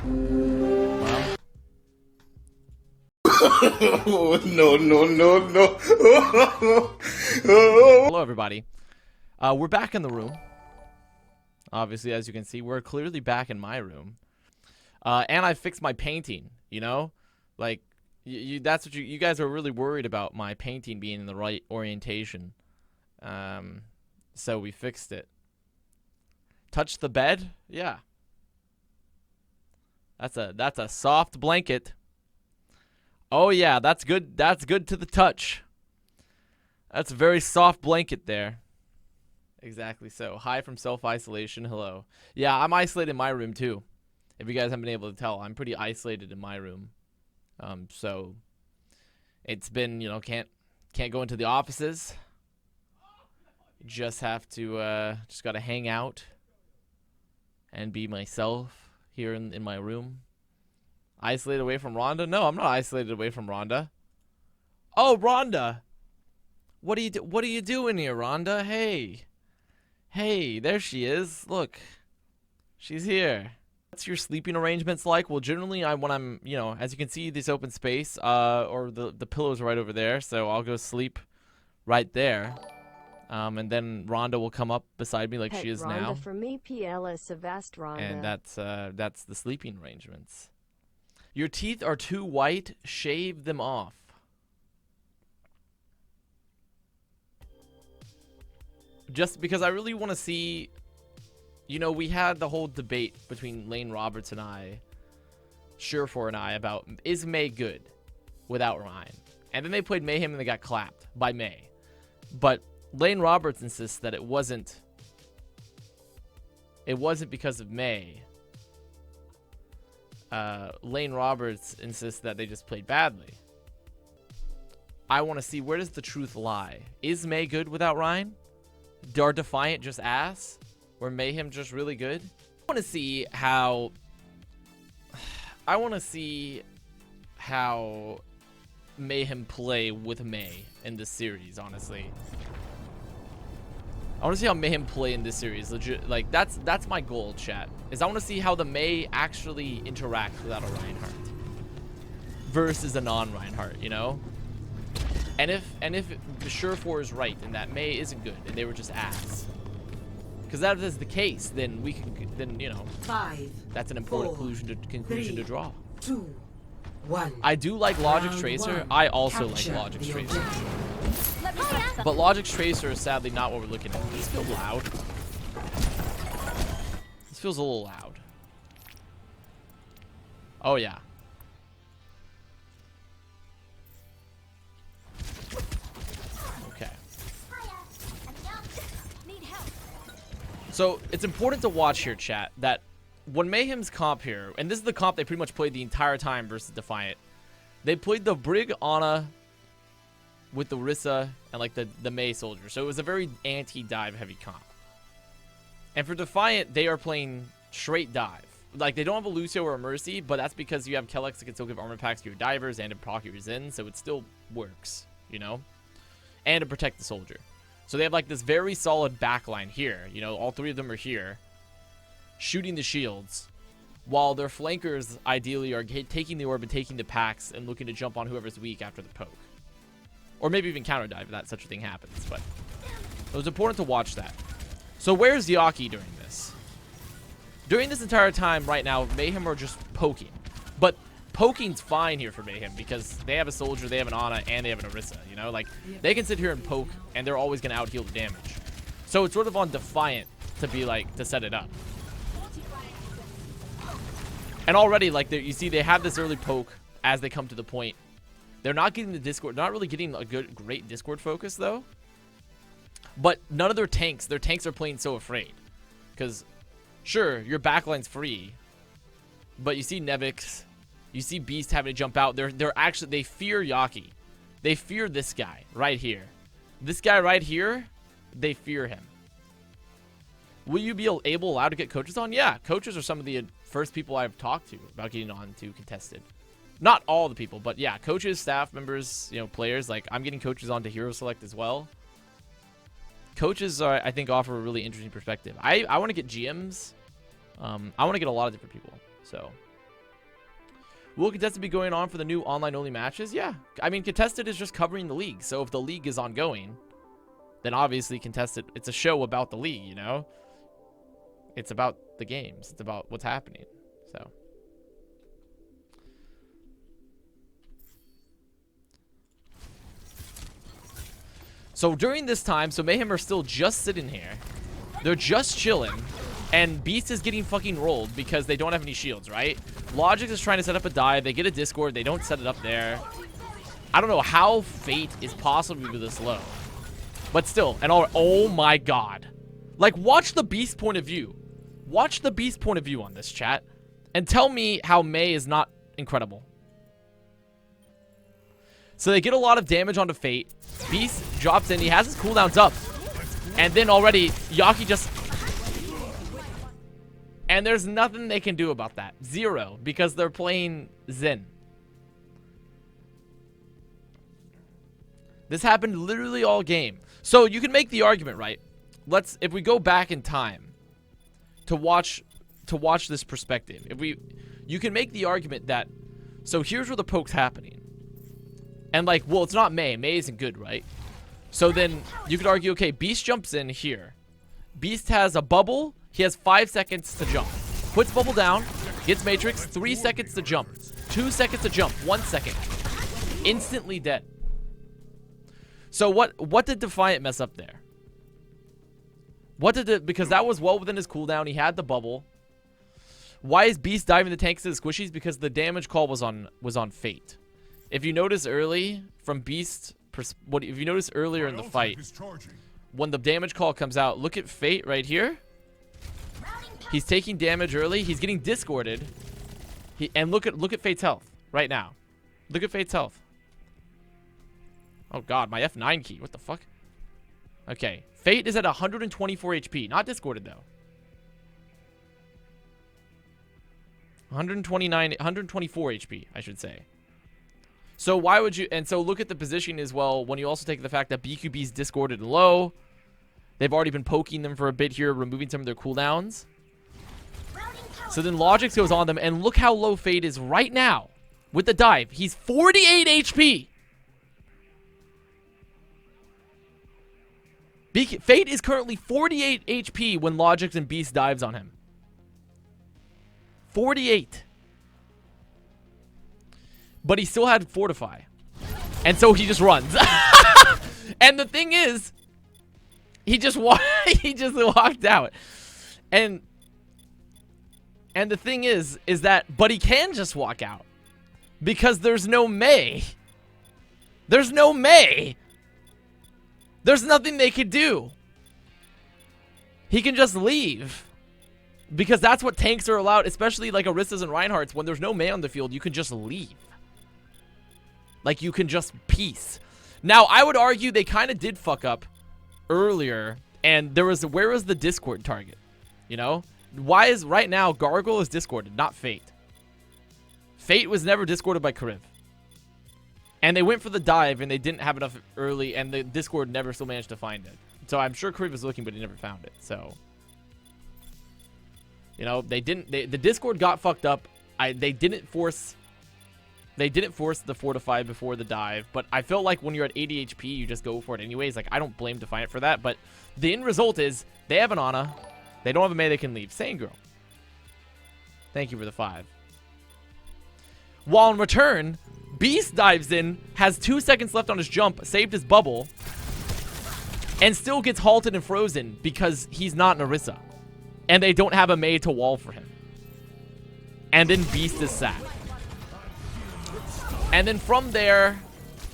Well. No, no, no, no. Hello, everybody. We're back in the room. Obviously, as you can see, we're clearly back in my room. And I fixed my painting, you know? Like, that's what you guys are really worried about, my painting being in the right orientation. So we fixed it. Touch the bed? Yeah. That's a soft blanket. Oh yeah, that's good. That's good to the touch. That's a very soft blanket there. Exactly so. Hi from self-isolation. Hello. Yeah, I'm isolated in my room too. If you guys haven't been able to tell, I'm pretty isolated in my room. So it's been, you know, can't go into the offices. Just have to just gotta hang out and be myself here in my room. Isolated away from Rhonda? No, I'm not isolated away from Rhonda. Oh, Rhonda. What are you doing here, Rhonda? Hey. Hey, there she is. Look. She's here. What's your sleeping arrangements like? Well, generally when I'm, you know, as you can see this open space, or the pillow's right over there, so I'll go sleep right there. And then Rhonda will come up beside me like she is Rhonda now. For me, PLS Avast Rhonda. And that's the sleeping arrangements. Your teeth are too white. Shave them off. Just because I really want to see, you know, we had the whole debate between Lane Roberts and I, Surefour and I, about is May good without Ryan? And then they played Mayhem and they got clapped by May. But Lane Roberts insists that it wasn't because of May. Lane Roberts insists that they just played badly. I want to see, where does the truth lie? Is May good without Ryan? Are Defiant just ass? Or Mayhem just really good? I want to see how Mayhem play with May in this series, honestly. I want to see how Mayhem play in this series. Legit, like that's my goal, chat. Is I want to see how the May actually interact without a Reinhardt versus a non-Reinhardt, you know? And if the Surefour is right and that May isn't good and they were just ass, because that is the case, then we can, then you know, 5, that's an important 4, conclusion to draw. 2, 1. I do like Logic's Round Tracer. one. I also Capture like Logic's the Tracer. objective. But Logic's Tracer is sadly not what we're looking at. This feels loud. This feels a little loud. Oh, yeah. Okay. So, it's important to watch here, chat, that when Mayhem's comp here, and this is the comp they pretty much played the entire time versus Defiant, they played the Brig Ana with the Rissa and like the May soldier. So it was a very anti-dive heavy comp. And for Defiant, they are playing straight dive. Like, they don't have a Lucio or a Mercy, but that's because you have Kellex that can still give armor packs to your divers and to proc your Zen, so it still works, you know? And to protect the soldier. So they have like this very solid backline here. You know, all three of them are here, shooting the shields, while their flankers ideally are taking the orb and taking the packs and looking to jump on whoever's weak after the poke. Or maybe even counter dive if that such a thing happens. But it was important to watch that. So where's Yaki during this? During this entire time right now, Mayhem are just poking. But poking's fine here for Mayhem because they have a soldier, they have an Ana, and they have an Orisa. You know, like they can sit here and poke and they're always gonna out heal the damage. So it's sort of on Defiant to be like, to set it up. And already, like, you see they have this early poke as they come to the point. They're not getting the Discord, not really getting a great Discord focus, though. But none of their tanks are playing so afraid. Because, sure, your backline's free. But you see Nevix, you see Beast having to jump out. They're actually, they fear Yaki. They fear this guy right here. This guy right here, they fear him. Will you be allowed to get coaches on? Yeah, coaches are some of the first people I've talked to about getting on to contested. Not all the people, but yeah, coaches, staff members, you know, players. Like, I'm getting coaches on to Hero Select as well. Coaches are, I think, offer a really interesting perspective. I want to get GMs. I want to get a lot of different people. So Will Contested be going on for the new online-only matches? Yeah. I mean, Contested is just covering the league. So if the league is ongoing, then obviously Contested, it's a show about the league, you know? It's about the games. It's about what's happening. So. So during this time, so Mayhem are still just sitting here. They're just chilling. And Beast is getting fucking rolled because they don't have any shields, right? Logic is trying to set up a dive. They get a Discord. They don't set it up there. I don't know how Fate is possibly this low. But still, and oh my god. Like, watch the Beast point of view. Watch the Beast point of view on this, chat. And tell me how May is not incredible. So they get a lot of damage onto Fate. Beast drops in. He has his cooldowns up. And then already, Yaki just... And there's nothing they can do about that. Zero. Because they're playing Zen. This happened literally all game. So you can make the argument, right? If we go back in time to watch this perspective. You can make the argument that, so here's where the poke's happening. And like, well, it's not May. May isn't good, right? So then you could argue, okay, Beast jumps in here. Beast has a bubble. He has 5 seconds to jump. Puts bubble down. Gets Matrix. 3 seconds to jump. 2 seconds to jump. 1 second. Instantly dead. So what did Defiant mess up there? Because that was well within his cooldown. He had the bubble. Why is Beast diving the tanks to the squishies? Because the damage call was on Fate. If you notice early from Beast, if you notice earlier in the fight, when the damage call comes out, look at Fate right here. He's taking damage early. He's getting discorded. And look at Fate's health right now. Look at Fate's health. Oh god, my F9 key. What the fuck? Okay, Fate is at 124 HP. Not discorded though. 124 HP, I should say. So why would you... And so look at the position as well when you also take the fact that BQB's discorded and low. They've already been poking them for a bit here, removing some of their cooldowns. So then Logix goes on them, and look how low Fate is right now with the dive. He's 48 HP. Fate is currently 48 HP when Logix and Beast dives on him. 48. But he still had Fortify. And so he just runs. And the thing is, he just walked out. And the thing is that, but he can just walk out. Because there's no May. There's no May. There's nothing they could do. He can just leave. Because that's what tanks are allowed, especially like Aristas and Reinhardt's. When there's no May on the field, you can just leave. Like, you can just peace. Now, I would argue they kind of did fuck up earlier. And where was the Discord target? You know? Why is, right now, Gargle is discorded, not Fate. Fate was never discorded by Kariv. And they went for the dive, and they didn't have enough early, and the Discord never still managed to find it. So I'm sure Kariv was looking, but he never found it. So, you know, the Discord got fucked up. They didn't force the Fortify before the dive, but I felt like when you're at 80 HP, you just go for it anyways. Like, I don't blame Defiant for that, but the end result is they have an Ana. They don't have a May they can leave. Same girl. Thank you for the 5. While in return, Beast dives in, has 2 seconds left on his jump, saved his bubble, and still gets halted and frozen because he's not an Orisa. And they don't have a May to wall for him. And then Beast is sad. And then from there,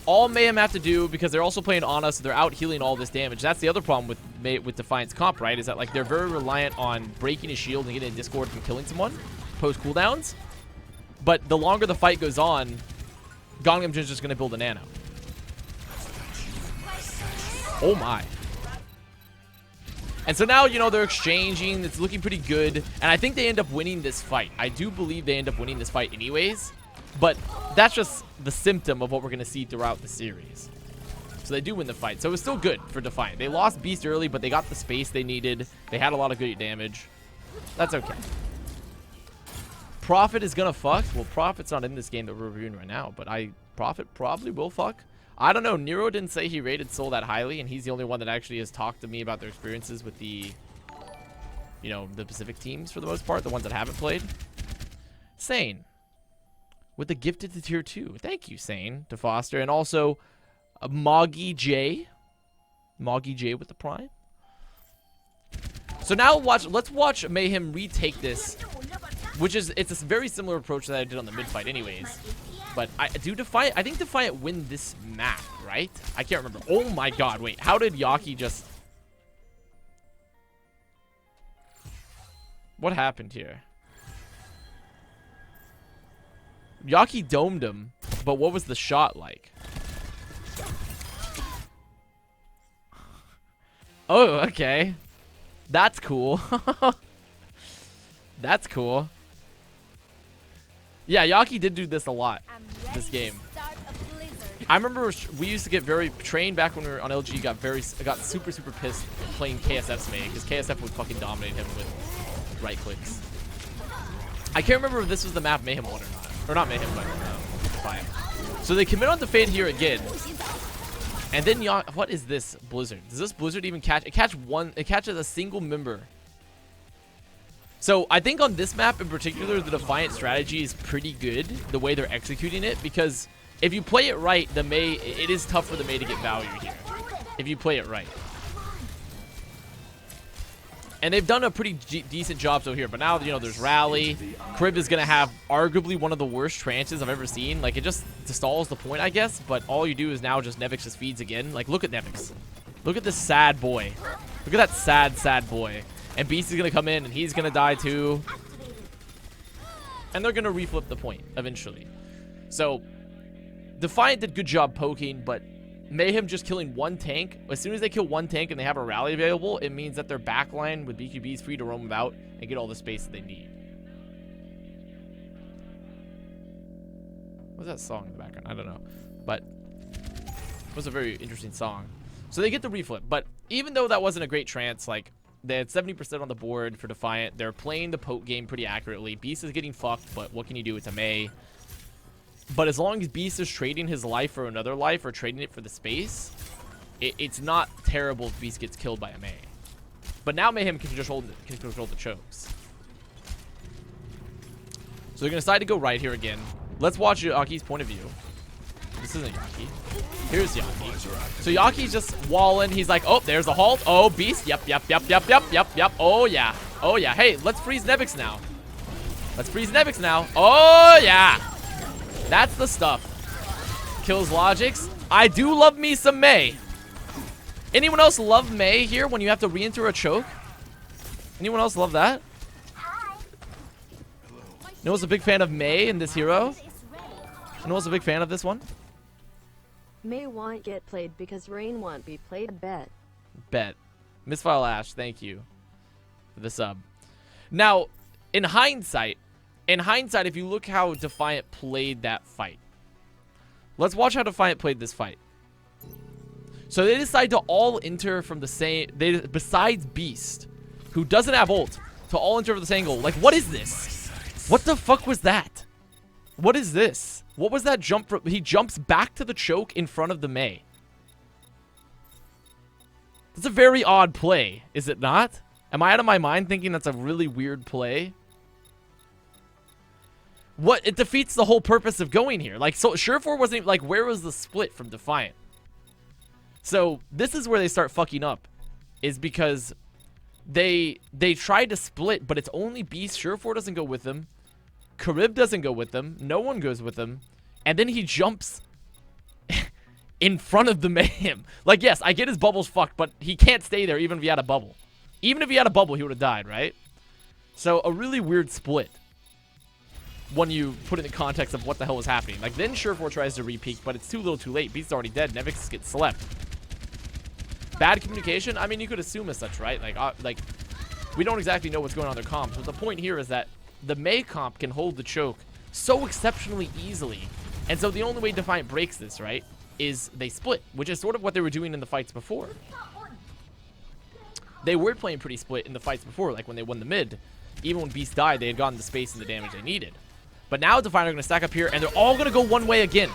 all Mayhem have to do, because they're also playing Ana, so they're out healing all this damage. That's the other problem with Defiant's comp, right? Is that like they're very reliant on breaking his shield and getting a Discord from killing someone post cooldowns. But the longer the fight goes on, Gangnam Jin's just going to build a nano. Oh my. And so now, you know, they're exchanging. It's looking pretty good. And I think they end up winning this fight. I do believe they end up winning this fight anyways. But that's just the symptom of what we're going to see throughout the series. So they do win the fight. So it was still good for Defiant. They lost Beast early, but they got the space they needed. They had a lot of good damage. That's okay. Prophet is gonna fuck. Well, Prophet's not in this game that we're reviewing right now, but Prophet probably will fuck. I don't know. Nero didn't say he rated Soul that highly, and he's the only one that actually has talked to me about their experiences with the, you know, the Pacific teams for the most part, the ones that haven't played. Sane. With the gifted to tier 2. Thank you, Sane, to Foster. And also, Moggy J. Moggy J with the prime. So now let's watch Mayhem retake this, which is, it's a very similar approach that I did on the mid fight anyways. But I think Defiant win this map, right? I can't remember. Oh my god, wait. How did Yaki just... What happened here? Yaki domed him, but what was the shot like? Oh, okay. That's cool. That's cool. Yeah, Yaki did do this a lot this game. I remember we used to get very trained back when we were on LG. Got super pissed playing KSF's May because KSF would fucking dominate him with right clicks. I can't remember if this was the map Mayhem won or not. Or not Mayhem, but Defiant. So they commit on the Fade here again. And then what is this Blizzard? Does this Blizzard even catch? It catches a single member. So I think on this map in particular, the Defiant strategy is pretty good, the way they're executing it, because if you play it right, the May, it is tough for the May to get value here. If you play it right. And they've done a pretty decent job so here. But now, you know, there's Rally. Crib is going to have arguably one of the worst trances I've ever seen. Like, it just stalls the point, I guess. But all you do is now just Nevix just feeds again. Like, look at Nevix. Look at this sad boy. Look at that sad boy. And Beast is going to come in, and he's going to die too. And they're going to reflip the point eventually. So, Defiant did good job poking, but Mayhem just killing one tank. As soon as they kill one tank and they have a rally available, it means that their backline with BQB is free to roam about and get all the space that they need. What's that song in the background? I don't know. But it was a very interesting song. So they get the reflip. But even though that wasn't a great trance, like, they had 70% on the board for Defiant. They're playing the poke game pretty accurately. Beast is getting fucked, but what can you do? It's a May. But as long as Beast is trading his life for another life or trading it for the space, it's not terrible if Beast gets killed by a May. But now Mayhem can control the chokes. So they're going to decide to go right here again. Let's watch Yaki's point of view. This isn't Yaki. Here's Yaki. So Yaki's just walling. He's like, oh, there's a halt. Oh, Beast. Yep. Oh, yeah. Oh, yeah. Hey, let's freeze Nevix now. Oh, yeah. That's the stuff. Kills Logics. I do love me some May. Anyone else love May here when you have to re-enter a choke? Anyone else love that? No one's a big fan of May in this hero? No one's a big fan of this one? May won't get played because Rain won't be played. Bet. Misfile Ash, thank you for the sub. Now, in hindsight, if you look how Defiant played that fight. Let's watch how Defiant played this fight. So they decide to all enter from the same... besides Beast, who doesn't have ult, to all enter from this angle. Like, what is this? What the fuck was that? What is this? What was that jump from... He jumps back to the choke in front of the May. That's a very odd play, is it not? Am I out of my mind thinking that's a really weird play? What? It defeats the whole purpose of going here. Like, so Surefour wasn't even, like, where was the split from Defiant? So this is where they start fucking up, is because they tried to split, but it's only Beast. Surefour doesn't go with them. Karib doesn't go with them. No one goes with them. And then he jumps in front of the Mayhem. Like, yes, I get his bubble's fucked, but he can't stay there even if he had a bubble. Even if he had a bubble, he would have died, right? So a really weird split when you put it in the context of what the hell was happening. Like, then Surefour tries to re-peek, but it's too little too late. Beast's already dead. Nevix gets slept. Bad communication? I mean, you could assume as such, right? Like, we don't exactly know what's going on in their comps, but the point here is that the May comp can hold the choke so exceptionally easily. And so the only way Defiant breaks this, right, is they split, which is sort of what they were doing in the fights before. They were playing pretty split in the fights before, like when they won the mid. even when Beast died, they had gotten the space and the damage they needed. But now Defiant are going to stack up here, and they're all going to go one way again.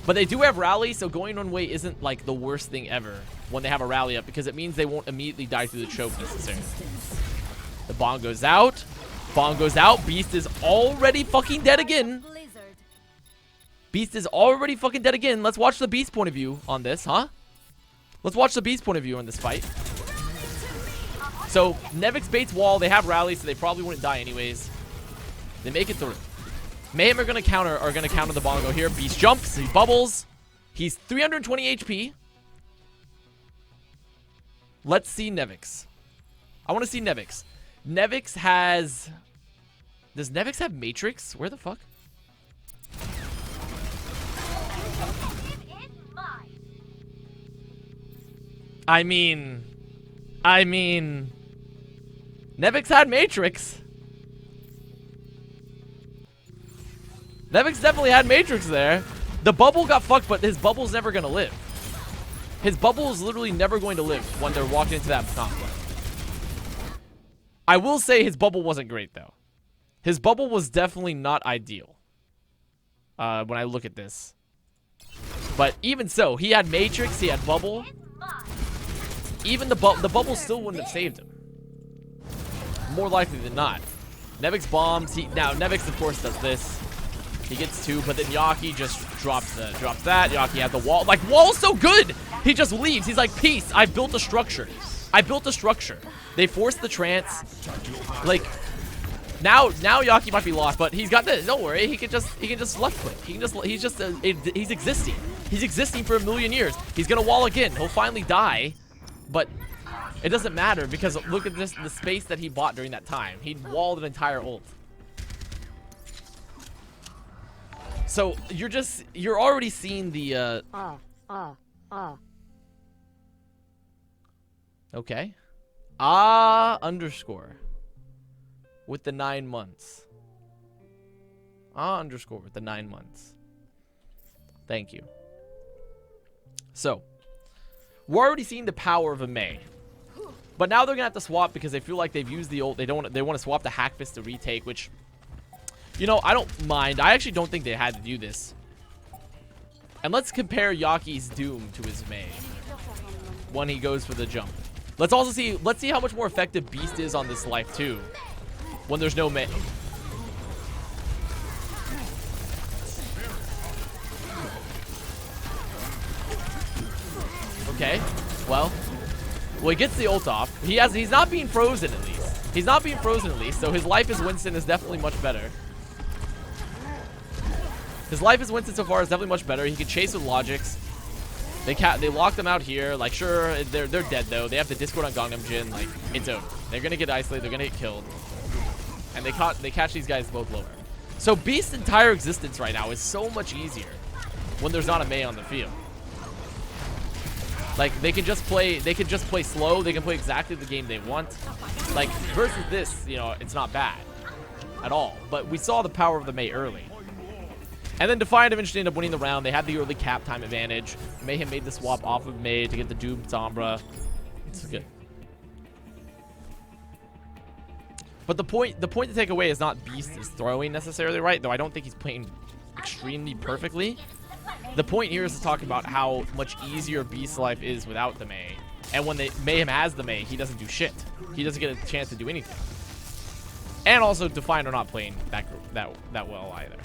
But they do have rally, so going one way isn't like the worst thing ever when they have a rally up, because it means they won't immediately die through the choke necessarily. The bomb goes out. Bomb goes out. Beast is already fucking dead again. Beast is already fucking dead again. Let's watch the Beast point of view on this, huh? Let's watch the Beast point of view on this fight. So, Nevix baits wall. They have rally, so they probably wouldn't die anyways. They make it through. Mayhem are going to counter the bongo here. Beast jumps. He bubbles. He's 320 HP. Let's see Nevix. I want to see Nevix. Nevix has... Does Nevix have Matrix? Where the fuck? I mean... Nevix had Matrix. Nevix definitely had Matrix there. The bubble got fucked, but his bubble's never going to live. His bubble is literally never going to live when they're walking into that conflict. I will say his bubble wasn't great, though. His bubble was definitely not ideal. When I look at this. But even so, he had Matrix, he had bubble. Even the bubble still wouldn't have saved him. More likely than not. Nevix bombs. Now, Nevix, of course, does this. He gets 2, but then Yaki just drops that. Yaki had the wall. Like, wall's so good! He just leaves. He's like, peace. I built a structure. I built a structure. They forced the trance. Like, now Yaki might be lost, but he's got this. Don't worry. He can just left click. He's existing. He's existing for a million years. He's gonna wall again. He'll finally die, but it doesn't matter because look at this, the space that he bought during that time. He walled an entire ult. So you're already seeing the okay. Underscore with the 9 months. Underscore with the 9 months. Thank you. So we're already seeing the power of a May. But now they're gonna have to swap because they feel like they've used the ult. They want to swap the Hack Fist to retake, which, you know, I don't mind. I actually don't think they had to do this. And let's compare Yaki's Doom to his May when he goes for the jump. Let's see how much more effective Beast is on this life too when there's no May. Okay. Well, he gets the ult off. He's not being frozen at least. He's not being frozen at least, so his life as Winston is definitely much better. His life as Winston so far is definitely much better. He can chase with logics. They lock them out here. Like, sure, they're dead though. They have the Discord on Gangnam Jin. Like, it's over. They're gonna get isolated. They're gonna get killed. And they catch these guys both lower. So Beast's entire existence right now is so much easier when there's not a Mei on the field. Like, they can just play slow. They can play exactly the game they want. Like, versus this, you know, it's not bad at all. But we saw the power of the Mei early. And then Defiant eventually ended up winning the round. They had the early cap time advantage. Mayhem made the swap off of Mei to get the Doom Sombra. It's good. But the point to take away is not Beast is throwing necessarily right, though I don't think he's playing extremely perfectly. The point here is to talk about how much easier Beast's life is without the Mei. And when Mayhem has the Mei, he doesn't do shit. He doesn't get a chance to do anything. And also, Defiant are not playing that well either.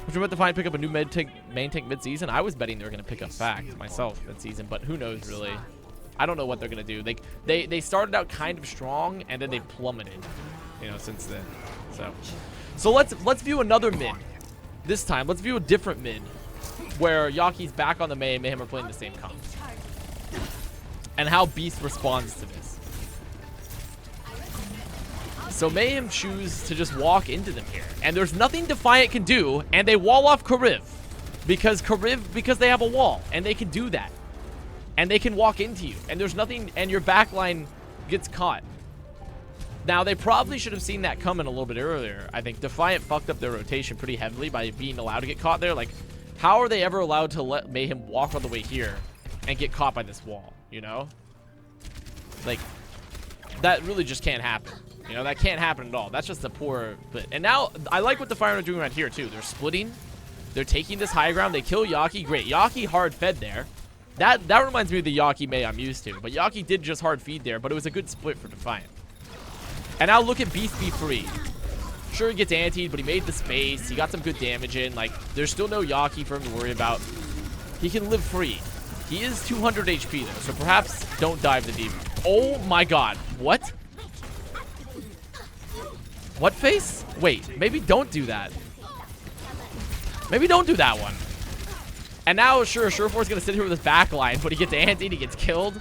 Would you bet Defiant pick up a new main tank mid-season? I was betting they were going to pick up Fact myself mid-season, but who knows really. I don't know what they're going to do. They started out kind of strong, and then they plummeted, you know, since then. So let's view another mid. This time, let's view a different mid, where Yaki's back on the Mei and Mayhem are playing the same comp. And how Beast responds to this. So Mayhem choose to just walk into them here. And there's nothing Defiant can do, and they wall off Kariv. Because they have a wall, and they can do that. And they can walk into you, and there's nothing, and your backline gets caught. Now, they probably should have seen that coming a little bit earlier. I think Defiant fucked up their rotation pretty heavily by being allowed to get caught there. Like, how are they ever allowed to let Mayhem walk all the way here and get caught by this wall, you know? Like, that really just can't happen. You know, that can't happen at all. That's just a poor bit. And now, I like what the Defiant are doing right here, too. They're splitting. They're taking this high ground. They kill Yaki. Great. Yaki hard fed there. That reminds me of the Yaki May I'm used to. But Yaki did just hard feed there, but it was a good split for Defiant. And now look at Beast be free. Sure, he gets antied, but he made the space. He got some good damage in. Like, there's still no Yaki for him to worry about. He can live free. He is 200 HP, though, so perhaps don't dive the deep. Oh, my God. What? What face? Wait, maybe don't do that. Maybe don't do that one. And now, sure, Surefor's going to sit here with his backline, but he gets antied, he gets killed.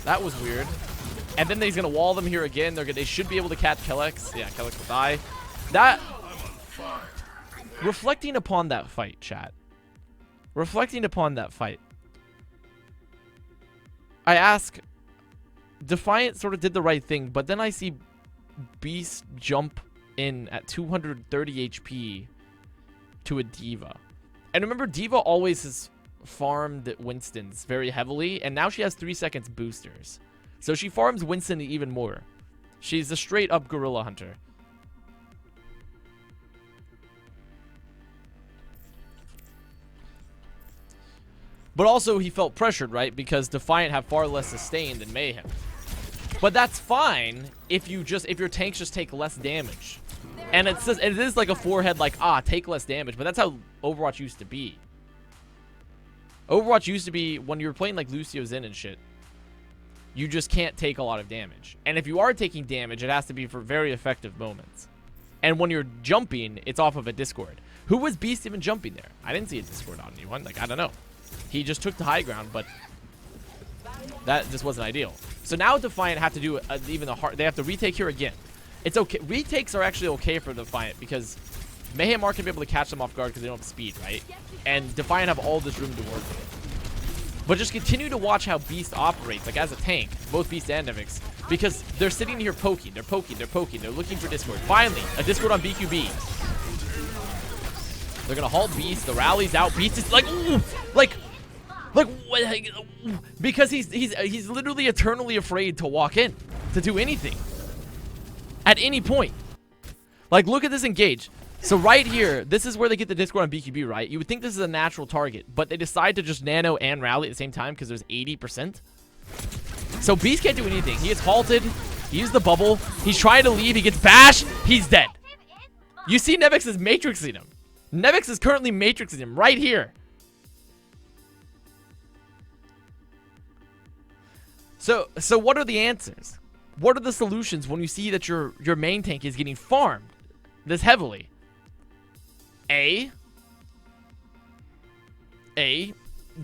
That was weird. And then he's going to wall them here again. They should be able to catch Kellex. Yeah, Kellex will die. That... Reflecting upon that fight, chat. Reflecting upon that fight. I ask... Defiant sort of did the right thing, but then I see Beast jump in at 230 HP to a Diva. And remember, Diva always has farmed Winston's very heavily, and now she has 3 seconds boosters. So she farms Winston even more. She's a straight up gorilla hunter. But also he felt pressured, right? Because Defiant have far less sustain than Mayhem. But that's fine if your tanks just take less damage. And it is like a forehead, like, take less damage, but that's how Overwatch used to be. Overwatch used to be when you were playing like Lucio Zen and shit. You just can't take a lot of damage. And if you are taking damage, it has to be for very effective moments. And when you're jumping, it's off of a Discord. Who was Beast even jumping there? I didn't see a Discord on anyone. Like, I don't know. He just took the high ground, but that just wasn't ideal. So now Defiant have to do even the hard. They have to retake here again. It's okay. Retakes are actually okay for Defiant because Mayhem aren't going to be able to catch them off guard because they don't have speed, right? And Defiant have all this room to work with. But just continue to watch how Beast operates, like as a tank, both Beast and Nevix, because they're sitting here poking. They're poking. They're poking. They're looking for Discord. Finally, a Discord on BQB. They're going to halt Beast. The rally's out. Beast is like, ooh, like what? Because he's literally eternally afraid to walk in, to do anything. At any point. Like, look at this engage. So right here, this is where they get the Discord on BQB, right? You would think this is a natural target, but they decide to just nano and rally at the same time because there's 80%. So Beast can't do anything. He gets halted. He used the bubble. He's trying to leave. He gets bashed. He's dead. You see Nevix is matrixing him. Nevix is currently matrixing him right here. So what are the answers? What are the solutions when you see that your main tank is getting farmed this heavily? Do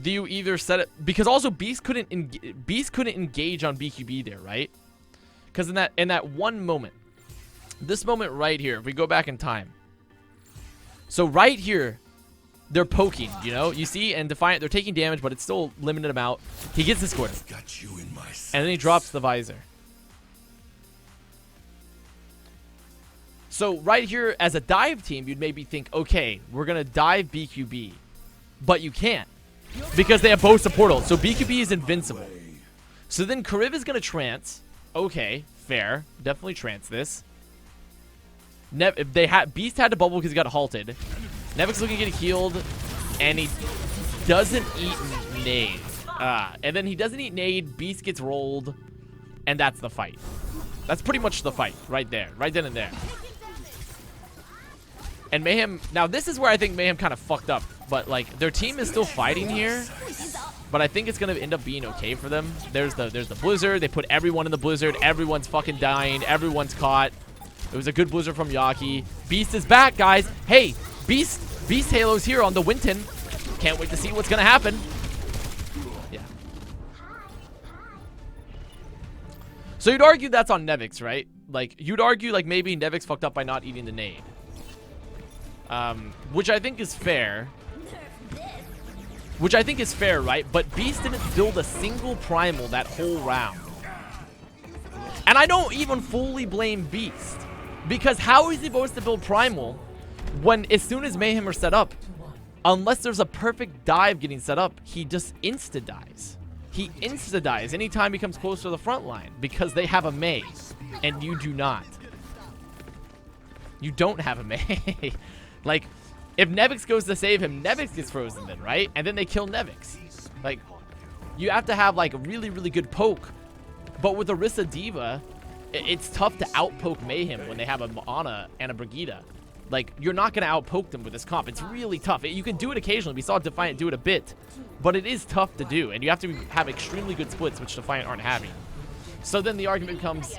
you either set it, because also Beast couldn't engage on BQB there, right? Because in that one moment, this moment right here, if we go back in time, so right here, they're poking, you know? You see, and Defiant, they're taking damage, but it's still limited amount. He gets the score. And then he drops the visor. So right here, as a dive team, you'd maybe think, okay, we're going to dive BQB. But you can't. Because they have both portals. So BQB is invincible. So then Kariv is going to trance. Okay, fair. Definitely trance this. Beast had to bubble because he got halted. Nevix looking to get healed. And he doesn't eat nade. And then he doesn't eat nade. Beast gets rolled. And that's the fight. That's pretty much the fight right there. Right then and there. And Mayhem, now this is where I think Mayhem kind of fucked up. But like, their team is still fighting here. But I think it's going to end up being okay for them. There's the blizzard. They put everyone in the blizzard. Everyone's fucking dying. Everyone's caught. It was a good blizzard from Yaki. Beast is back, guys. Hey, Beast Halo's here on the Winton. Can't wait to see what's going to happen. Yeah. So you'd argue that's on Nevix, right? Like, you'd argue like maybe Nevix fucked up by not eating the nade. Which I think is fair. Right? But Beast didn't build a single primal that whole round. And I don't even fully blame Beast. Because how is he supposed to build primal when as soon as Mayhem are set up, unless there's a perfect dive getting set up, he just insta-dies. he insta-dies anytime he comes close to the front line because they have a May, and you do not. You don't have a May. Like, if Nevix goes to save him, Nevix gets frozen then, right? And then they kill Nevix. Like, you have to have, like, a really, really good poke. But with Orisa Diva, it's tough to outpoke Mayhem when they have a Ana and a Brigitte. Like, you're not going to outpoke them with this comp. It's really tough. You can do it occasionally. We saw Defiant do it a bit. But it is tough to do. And you have to have extremely good splits, which Defiant aren't having. So then the argument comes,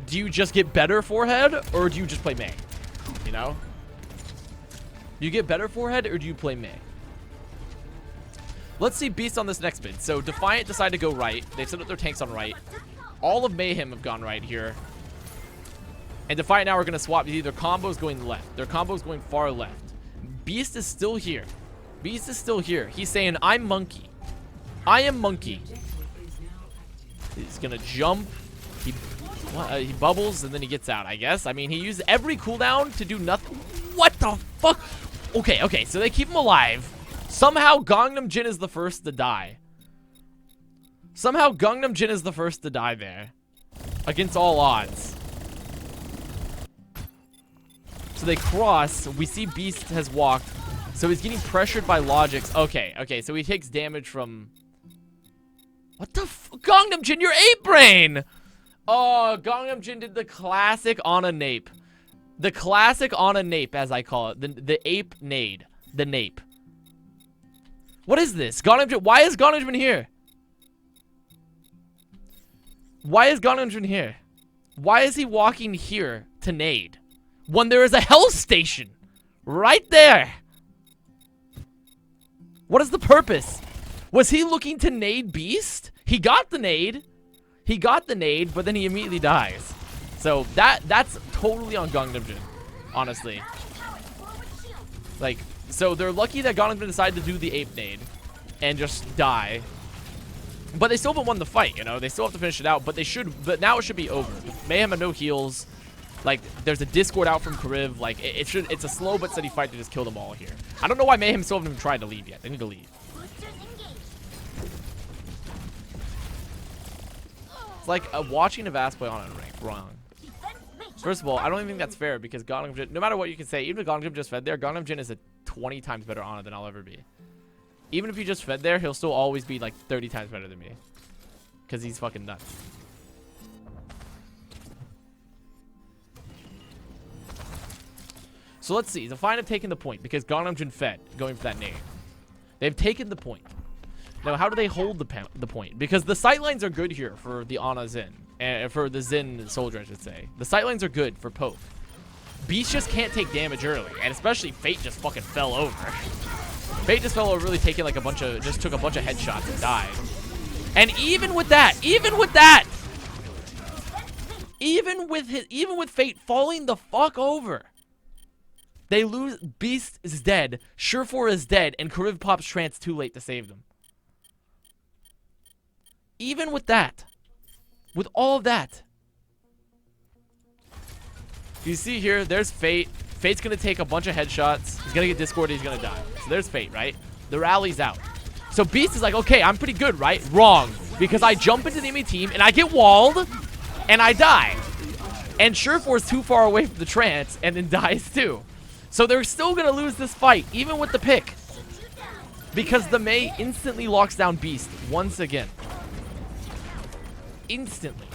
do you just get better forehead, or do you just play May? You know? Do you get better forehead, or do you play May? Let's see Beast on this next bid. So Defiant decided to go right. They've set up their tanks on right. All of Mayhem have gone right here. And Defiant now are going to swap. Their combo's going left. Their combo's going far left. Beast is still here. Beast is still here. He's saying, I'm Monkey. I am Monkey. He's going to jump. He bubbles, and then he gets out, I guess. I mean, he used every cooldown to do nothing. What the fuck? Okay, so they keep him alive. Somehow, Gangnam Jin is the first to die. Somehow, Gangnam Jin is the first to die there. Against all odds. So they cross. We see Beast has walked. So he's getting pressured by Logix. Okay, so he takes damage from... What the f... Gangnam Jin, you're ape brain! Oh, Gangnam Jin did the classic on a nape. The classic on a nape, as I call it. The ape nade. The nape. What is this? Gangnam Jin, why is Gangnam Jin here? Why is Gangnam Jin here? Why is he walking here to nade? When there is a hell station right there. What is the purpose? Was he looking to nade Beast? He got the nade. He got the nade, but then he immediately dies. So that's totally on Gangnam Jin, honestly. Like, so they're lucky that Gangnam Jin decided to do the ape nade and just die. But they still haven't won the fight, you know? They still have to finish it out, but they should. But now it should be over. Mayhem have no heals. Like, there's a Discord out from Kariv. Like, it's a slow but steady fight to just kill them all here. I don't know why Mayhem still haven't even tried to leave yet. They need to leave. It's like watching Avast play on a rank. Wrong. First of all, I don't even think that's fair because Gangnam Jin, no matter what you can say, even if Gangnam Jin just fed there, Gangnam Jin is a 20 times better Ana than I'll ever be. Even if he just fed there, he'll still always be like 30 times better than me. Because he's fucking nuts. So let's see. Defiant have taken the point because Gangnam Jin fed, going for that nade. They've taken the point. Now, how do they hold the point? Because the sightlines are good here for the Ana Xin. For the Xin soldier, I should say. The sightlines are good for poke. Beast just can't take damage early. And especially Fate just fucking fell over. Fate just fell over, really taking like just took a bunch of headshots and died. And even with Fate falling the fuck over, they lose. Beast is dead. Surefour is dead, and Kariv pops trance too late to save them. Even with that, with all of that, you see here, there's Fate. Fate's gonna take a bunch of headshots. He's gonna get discorded. He's gonna die. So there's Fate, right? The rally's out. So Beast is like, okay, I'm pretty good, right? Wrong, because I jump into the enemy team and I get walled, and I die. And Surefour's too far away from the trance and then dies too. So they're still gonna lose this fight, even with the pick, because the Mei instantly locks down Beast once again. Instantly.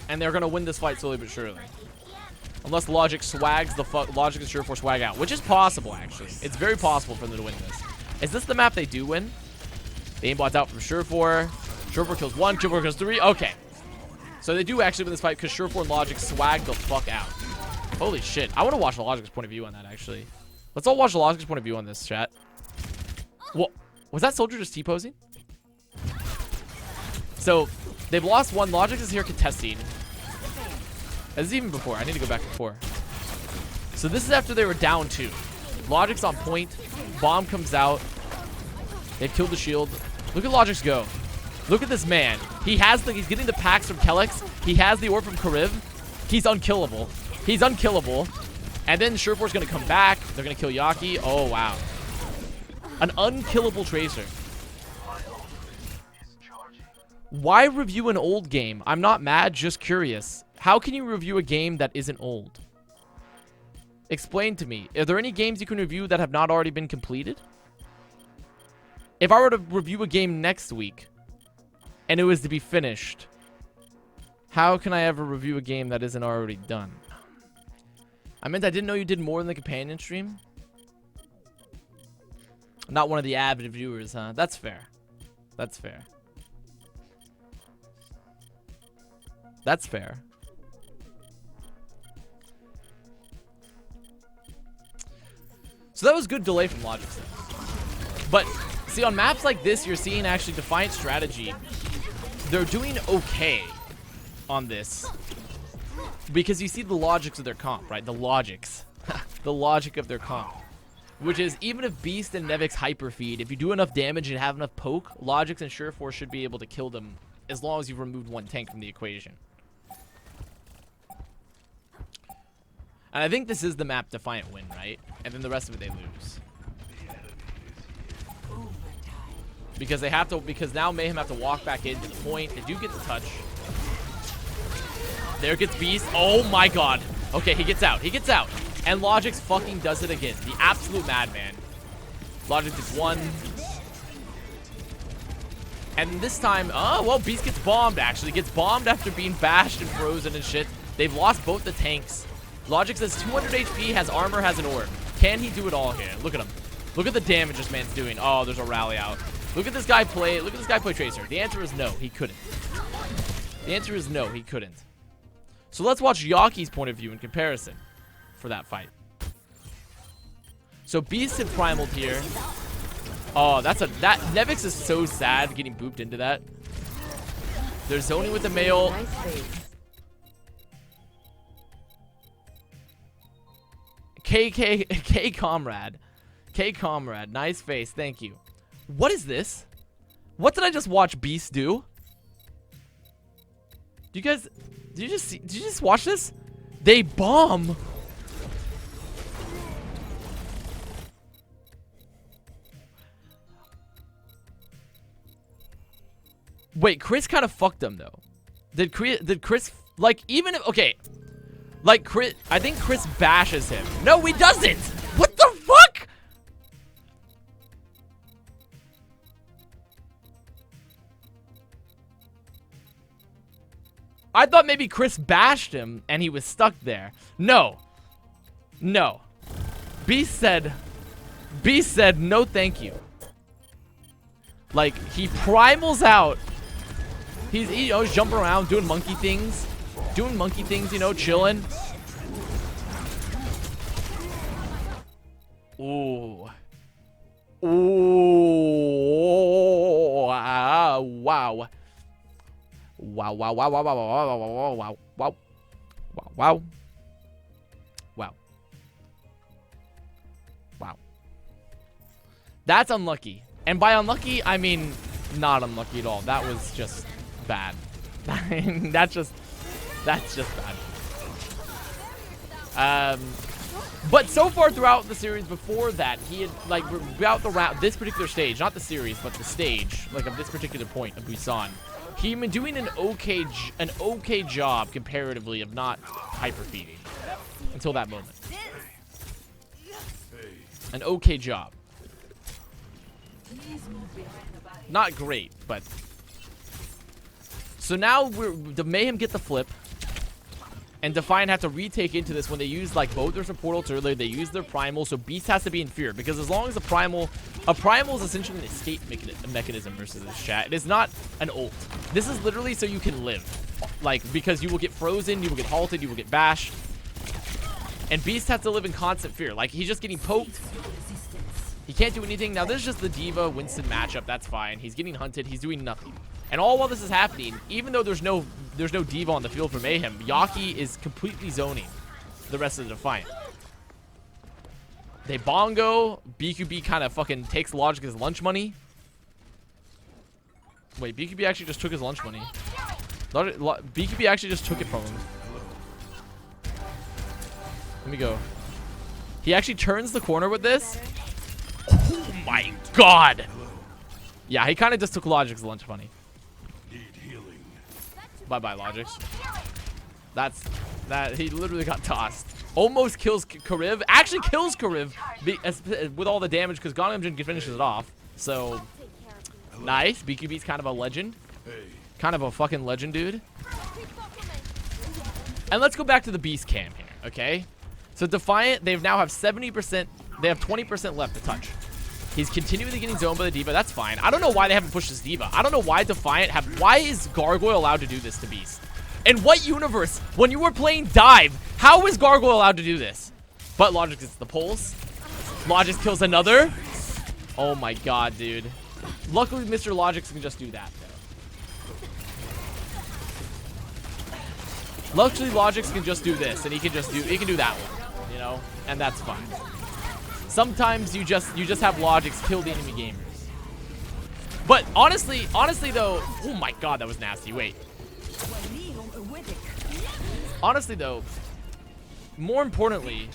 And they're gonna win this fight slowly but surely. Unless Logic swags the fuck. Logic and Surefour swag out, which is possible actually. It's very possible for them to win this. Is this the map they do win? The aimbot's out from Surefour. Surefour kills 1, Surefour kills 3. Okay. So they do actually win this fight because Surefour and Logic swag the fuck out. Holy shit. I want to watch the Logic's point of view on that actually. Let's all watch the Logic's point of view on this, chat. What? Was that soldier just T-posing? So, they've lost 1. Logic is here contesting. This is even before. I need to go back before. So this is after they were down 2. Logic's on point. Bomb comes out. They've killed the shield. Look at Logic's go. Look at this man. He's getting the packs from Kellex. He has the orb from Kariv. He's unkillable. He's unkillable. And then Surefour's going to come back. They're going to kill Yaki. Oh, wow. An unkillable Tracer. Why review an old game? I'm not mad, just curious. How can you review a game that isn't old? Explain to me. Are there any games you can review that have not already been completed? If I were to review a game next week and it was to be finished, how can I ever review a game that isn't already done? I meant I didn't know you did more than the companion stream. Not one of the avid viewers, huh? That's fair. That's fair. That's fair. So that was good delay from Logic. But see, on maps like this, you're seeing actually Defiant strategy. They're doing okay on this because you see the logics of their comp, right? The logics. The logic of their comp. Which is, even if Beast and Nevix hyperfeed, if you do enough damage and have enough poke, Logics and Sureforce should be able to kill them as long as you've removed one tank from the equation. And I think this is the map Defiant win, right? And then the rest of it they lose. Because they have to, because now Mayhem have to walk back into the point. They do get the touch. There gets Beast. Oh my god. Okay, he gets out. He gets out. And Logix fucking does it again. The absolute madman. Logix gets one. And this time, oh, well, Beast gets bombed, actually. Gets bombed after being bashed and frozen and shit. They've lost both the tanks. Logix has 200 HP, has armor, has an orb. Can he do it all here? Look at him. Look at the damage this man's doing. Oh, there's a rally out. Look at this guy play. Look at this guy play Tracer. The answer is no, he couldn't. The answer is no, he couldn't. So let's watch Yaki's point of view in comparison for that fight. So Beast had primaled here. Oh, that Nevix is so sad getting booped into that. They're zoning with the male. Nice face. K comrade, nice face, thank you. What is this? What did I just watch Beast do? Did you just watch this? They bomb. Wait, Chris kind of fucked them though. Did Chris like, even if, okay, like Chris, I think Chris bashes him. No, he doesn't. What the fuck? I thought maybe Chris bashed him and he was stuck there. No. No. Beast said no thank you. Like, he primals out. He's, you know, jumping around, doing monkey things. You know, chilling. Ooh. Ooh. Wow. Wow. Wow, wow, wow, wow, wow, wow, wow, wow, wow, wow, wow, wow, wow. That's unlucky. And by unlucky, I mean not unlucky at all. That was just bad. that's just bad. But so far throughout the series before that, he had, like, throughout the round, this particular stage, not the series, but the stage, like, of this particular point of Busan, he had been doing an okay job comparatively of not hyperfeeding until that moment. An okay job. Not great, but so now the Mayhem get the flip, and Defiant have to retake into this when they use, like, both their support ults earlier. They use their primal, so Beast has to be in fear, because as long as a primal is essentially an escape mechanism versus this chat. It is not an ult. This is literally so you can live, like, because you will get frozen, you will get halted, you will get bashed, and Beast has to live in constant fear. Like, he's just getting poked. He can't do anything. Now, this is just the Diva Winston matchup. That's fine. He's getting hunted. He's doing nothing. And all while this is happening, even though there's no Diva on the field for Mayhem, Yaki is completely zoning the rest of the Defiant. They bongo. BQB kind of fucking takes Logic as lunch money. Wait, BQB actually just took his lunch money. BQB actually just took it from him. Let me go. He actually turns the corner with this. my god. Yeah, he kind of just took Logic's lunch money. Bye-bye, Logix. That he literally got tossed. Almost kills Kariv. Actually kills Kariv with all the damage because Gongam finishes it off. So, nice. BQB's kind of a legend. Kind of a fucking legend, dude. And let's go back to the Beast cam here, okay? So Defiant, they now have 70%. They have 20% left to touch. He's continually getting zoned by the D.Va. That's fine. I don't know why they haven't pushed this D.Va. I don't know why Defiant have... Why is Gargoyle allowed to do this to Beast? In what universe, when you were playing Dive, how is Gargoyle allowed to do this? But Logic gets the pulse. Logic kills another. Oh my god, dude. Luckily, Mr. Logic can just do that, though. Luckily, Logic can just do this, and he can do that one, you know? And that's fine. Sometimes you just have Logics kill the enemy gamers. But honestly though, oh my god, that was nasty. Wait. Honestly though, more importantly,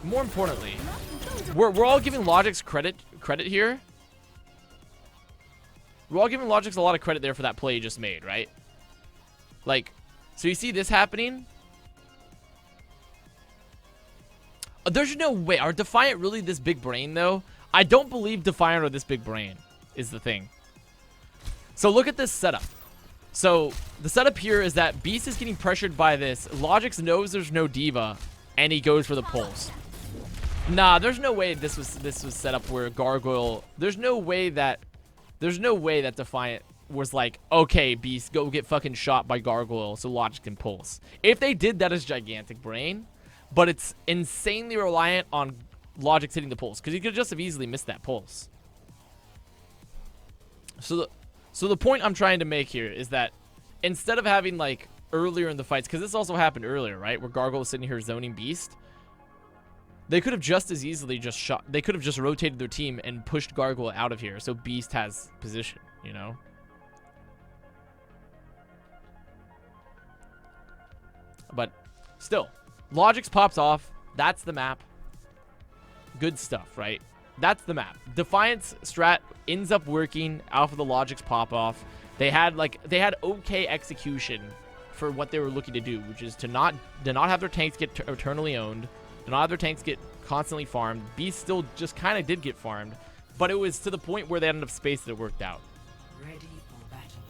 we're all giving Logics credit here. We're all giving Logics a lot of credit there for that play he just made, right? Like, so you see this happening? There's no way. Are Defiant really this big brain, though? I don't believe Defiant are this big brain, is the thing. So look at this setup. So the setup here is that Beast is getting pressured by this. Logix knows there's no D.Va, and he goes for the pulse. Nah, there's no way this was set up where Gargoyle... There's no way that Defiant was like, okay, Beast, go get fucking shot by Gargoyle so Logix can pulse. If they did, that is gigantic brain. But it's insanely reliant on Logix hitting the pulse, because he could just have easily missed that pulse. So the point I'm trying to make here is that instead of having like earlier in the fights, because this also happened earlier, right, where Gargoyle was sitting here zoning Beast, they could have just as easily just shot. They could have just rotated their team and pushed Gargoyle out of here, so Beast has position, you know. But still. Logix pops off. That's the map. Good stuff, right? That's the map. Defiant's strat ends up working off of the Logix pop off. They had okay execution for what they were looking to do, which is to not have their tanks get eternally owned, to not have their tanks get constantly farmed. Beast still just kind of did get farmed, but it was to the point where they had enough space that it worked out. Ready for battle.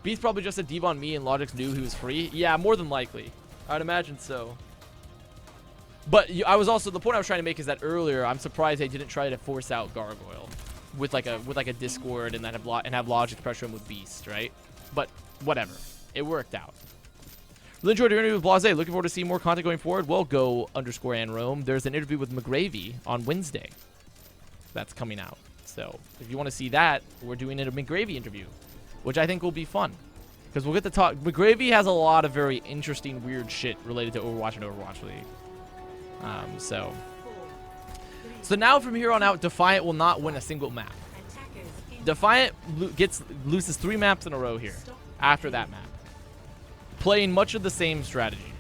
Beast probably just said D.Va on me and Logix knew he was free. Yeah, more than likely. I'd imagine so. But I was also, the point I was trying to make is that earlier, I'm surprised they didn't try to force out Gargoyle with like a Discord and then have Logix pressure him with Beast, right? But whatever, it worked out. Really enjoyed your interview with Blase. Looking forward to seeing more content going forward. Well, go_and_Rome. There's an interview with McGravy on Wednesday. That's coming out. So if you want to see that, we're doing a McGravy interview, which I think will be fun. Because we'll get to talk. McGravy has a lot of very interesting, weird shit related to Overwatch and Overwatch League. So now from here on out, Defiant will not win a single map. Defiant loses 3 maps in a row here after that map, playing much of the same strategy.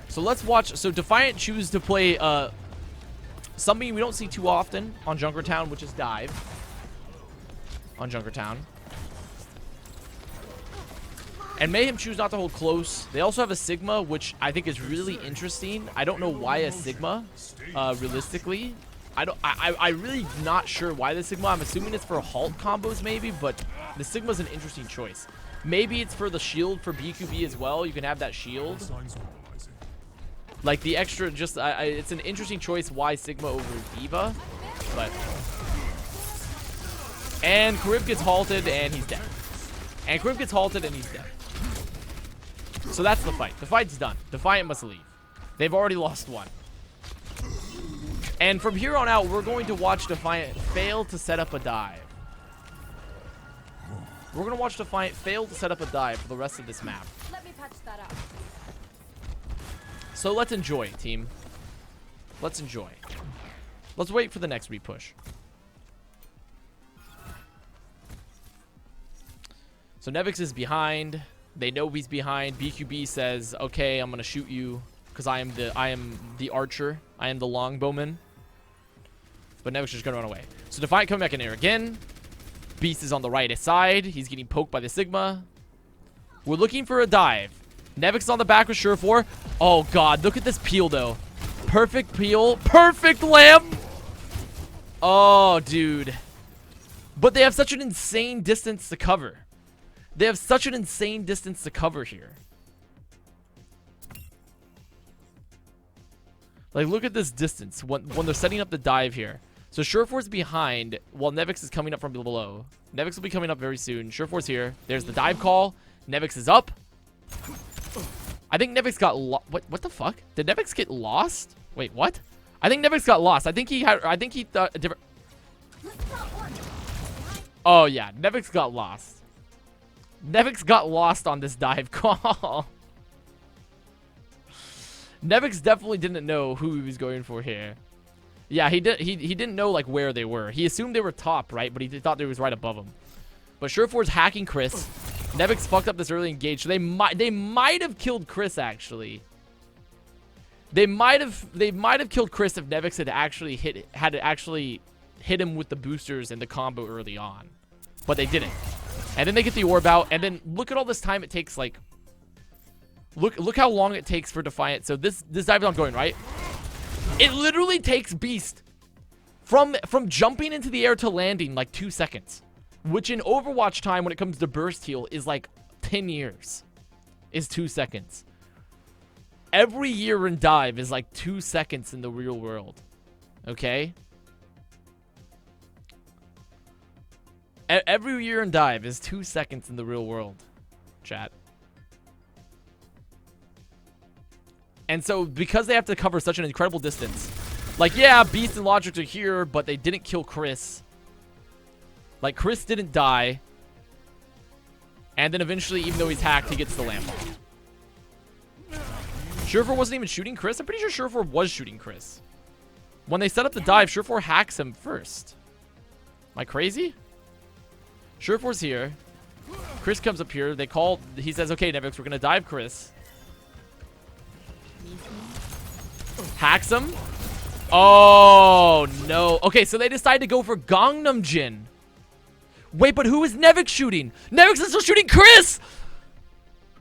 So let's watch. So Defiant chooses to play something we don't see too often on Junkertown, which is dive. On Junkertown. And Mayhem choose not to hold close. They also have a Sigma, which I think is really interesting. I don't know why a Sigma, realistically. I'm really not sure why the Sigma. I'm assuming it's for halt combos maybe, but the Sigma's an interesting choice. Maybe it's for the shield for BQB as well. You can have that shield. Like the extra, just, it's an interesting choice why Sigma over D.Va, but... And Karib gets halted and he's dead. And Karib gets halted and he's dead. So that's the fight. The fight's done. Defiant must leave. They've already lost one. And from here on out, we're going to watch Defiant fail to set up a dive. We're going to watch Defiant fail to set up a dive for the rest of this map. Let me patch that up. So let's enjoy, team. Let's enjoy. Let's wait for the next repush. So Nevix is behind. They know he's behind. BQB says, okay, I'm going to shoot you. because I am the archer. I am the longbowman. But Nevix is just gonna run away. So Defiant coming back in here again. Beast is on the right side. He's getting poked by the Sigma. We're looking for a dive. Nevix is on the back with Surefour. Oh god, look at this peel though. Perfect peel. Perfect lamp. Oh, dude. But they have such an insane distance to cover. They have such an insane distance to cover here. Like, look at this distance when they're setting up the dive here. So Surefour's behind while Nevix is coming up from below. Nevix will be coming up very soon. Surefour's here. There's the dive call. Nevix is up. I think Nevix got what the fuck? Did Nevix get lost? Wait, what? I think Nevix got lost. I think he thought a different. Oh yeah, Nevix got lost. Nevix got lost on this dive call. Nevix definitely didn't know who he was going for here. Yeah, he didn't know like where they were. He assumed they were top, right? But he thought they was right above him. But Surefour's hacking Chris. Nevix fucked up this early engage. So they might have killed Chris actually. They might have killed Chris if Nevix had actually hit him with the boosters and the combo early on. But they didn't. And then they get the orb out, and then look at all this time it takes. Like, look how long it takes for Defiant. So this dive is ongoing, right? It literally takes Beast from jumping into the air to landing like 2 seconds, which in Overwatch time when it comes to burst heal is like 10 years. Is 2 seconds. Every year in dive is like 2 seconds in the real world. Okay? Every year in dive is 2 seconds in the real world. Chat. And so, because they have to cover such an incredible distance, like, yeah, Beast and Logic are here, but they didn't kill Chris. Like, Chris didn't die. And then eventually, even though he's hacked, he gets the lamp off. Surefour wasn't even shooting Chris? I'm pretty sure Surefour was shooting Chris. When they set up the dive, Surefour hacks him first. Am I crazy? Surefour's here. Chris comes up here. He says, okay, Nevix, we're going to dive Chris. Hacks him. Oh, no. Okay, so they decide to go for Gangnam Jin. Wait, but who is Nevix shooting? Nevix is still shooting Chris!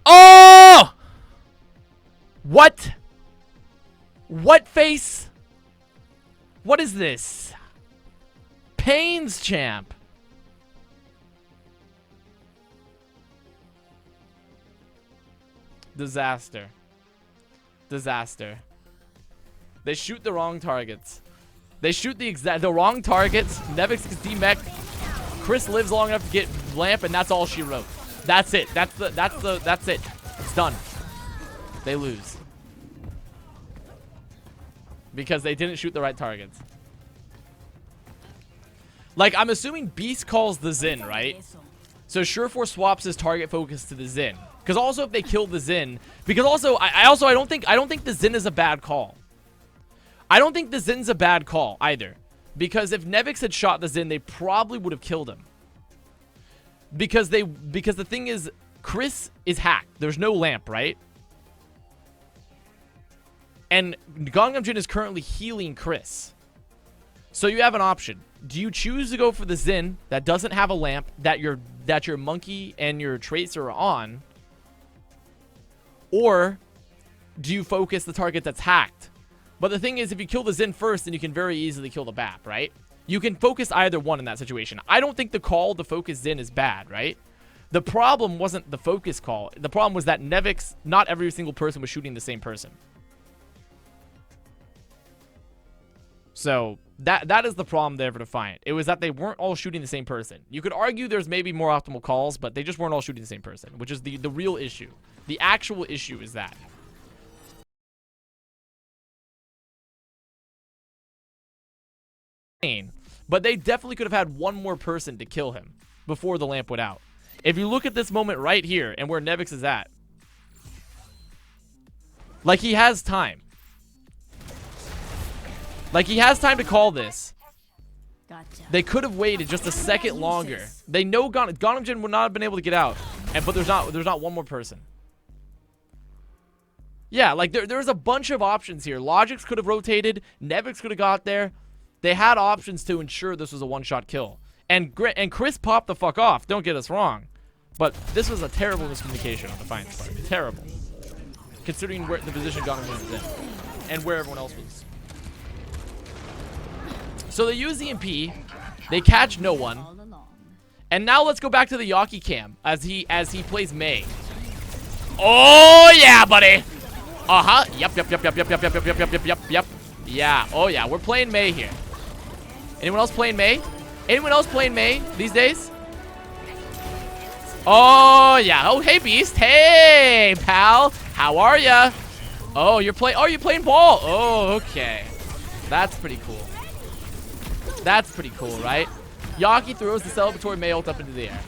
Oh! What? What face? What is this? Pains champ. Disaster. Disaster. They shoot the wrong targets. They shoot the wrong targets. Nevix gets demech. Chris lives long enough to get lamp, and that's all she wrote. That's it. That's it. It's done. They lose. Because they didn't shoot the right targets. Like, I'm assuming Beast calls the Xin, right? So Surefour swaps his target focus to the Xin. Because also if they kill the Xin, because also I don't think the Xin is a bad call. I don't think the Xin's a bad call either. Because if Nevix had shot the Xin, they probably would have killed him. Because the thing is, Chris is hacked. There's no lamp, right? And Gangnam Jin is currently healing Chris. So you have an option. Do you choose to go for the Xin that doesn't have a lamp that your monkey and your tracer are on? Or do you focus the target that's hacked? But the thing is, if you kill the Xin first, then you can very easily kill the BAP, right? You can focus either one in that situation. I don't think the call to focus Xin is bad, right? The problem wasn't the focus call. The problem was that Nevix, not every single person was shooting the same person. So that is the problem there for Defiant. It was that they weren't all shooting the same person. You could argue there's maybe more optimal calls, but they just weren't all shooting the same person, which is the real issue. The actual issue is that. But they definitely could have had one more person to kill him before the lamp went out. If you look at this moment right here and where Nevix is at, like, he has time. Like, he has time to call this. Gotcha. They could have waited just a second longer. They know Gangnam Jin would not have been able to get out. But there's not one more person. Yeah, like there's a bunch of options here. Logix could have rotated. Nevix could have got there. They had options to ensure this was a one-shot kill. And Chris popped the fuck off. Don't get us wrong. But this was a terrible miscommunication on Defiant's part. Terrible. Considering where the position Gangnam was in. And where everyone else was. So they use EMP. They catch no one. And now let's go back to the Yaki cam as he plays May. Oh yeah, buddy. Uh-huh. Yep. Yeah. Oh yeah, we're playing May here. Anyone else playing May? Anyone else playing May these days? Oh yeah. Oh hey Beast. Hey pal. How are ya? Oh you're playing ball. Oh okay. That's pretty cool. That's pretty cool, right? Yaki throws the celebratory May ult up into the air.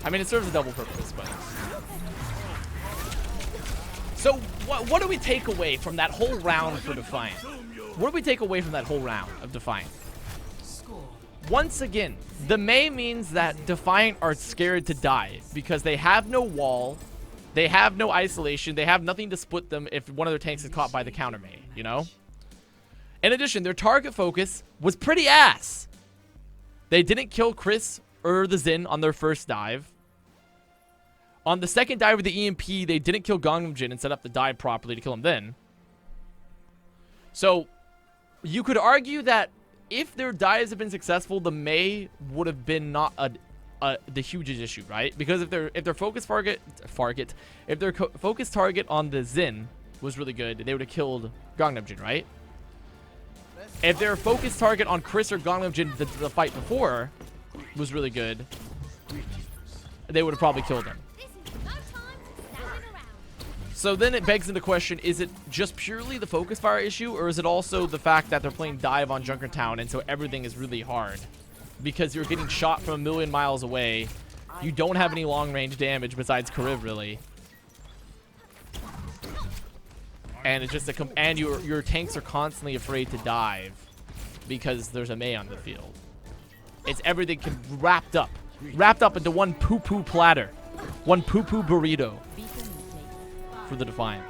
I mean, it serves a double purpose, but... So, what do we take away from that whole round for Defiant? What do we take away from that whole round of Defiant? Once again, the May means that Defiant are scared to die because they have no wall, they have no isolation, they have nothing to split them if one of their tanks is caught by the counter May, you know? In addition, their target focus was pretty ass. They didn't kill Chris or the Xin on their first dive. On the second dive with the EMP, they didn't kill Gangnam Jin and set up the dive properly to kill him then. So, you could argue that if their dives had been successful, the May would have been not the hugest issue, right? Because if their focus target on the Xin was really good, they would have killed Gangnam Jin, right? If their focus target on Chris or Gangnam Jin the fight before was really good, they would have probably killed him. So then it begs into question, is it just purely the focus fire issue, or is it also the fact that they're playing dive on Junkertown and so everything is really hard? Because you're getting shot from a million miles away. You don't have any long range damage besides Kariv, really. And it's just and your tanks are constantly afraid to dive because there's a May on the field. It's everything wrapped up into one poo-poo platter, one poo-poo burrito for the Defiant.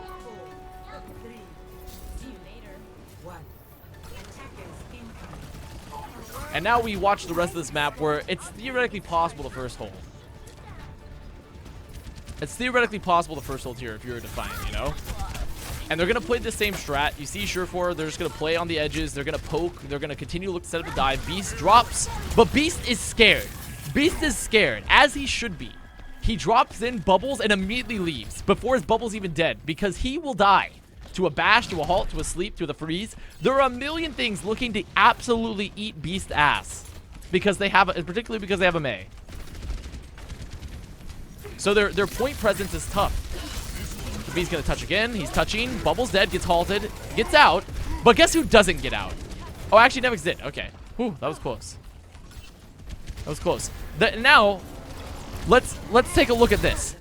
And now we watch the rest of this map where it's theoretically possible to first hold. It's theoretically possible to first hold here if you're a Defiant, you know? And they're going to play the same strat. You see Surefour, they're just going to play on the edges. They're going to poke. They're going to continue to look to set up a dive. Beast drops, but Beast is scared. Beast is scared, as he should be. He drops in bubbles and immediately leaves before his bubble's even dead because he will die to a bash, to a halt, to a sleep, to the freeze. There are a million things looking to absolutely eat Beast ass because they have, particularly because they have a May. So their point presence is tough. The Beast's gonna touch again. He's touching. Bubble's dead. Gets halted. Gets out. But guess who doesn't get out? Oh, actually, Nevix did. Okay. Whew, that was close. That was close. Now, let's take a look at this.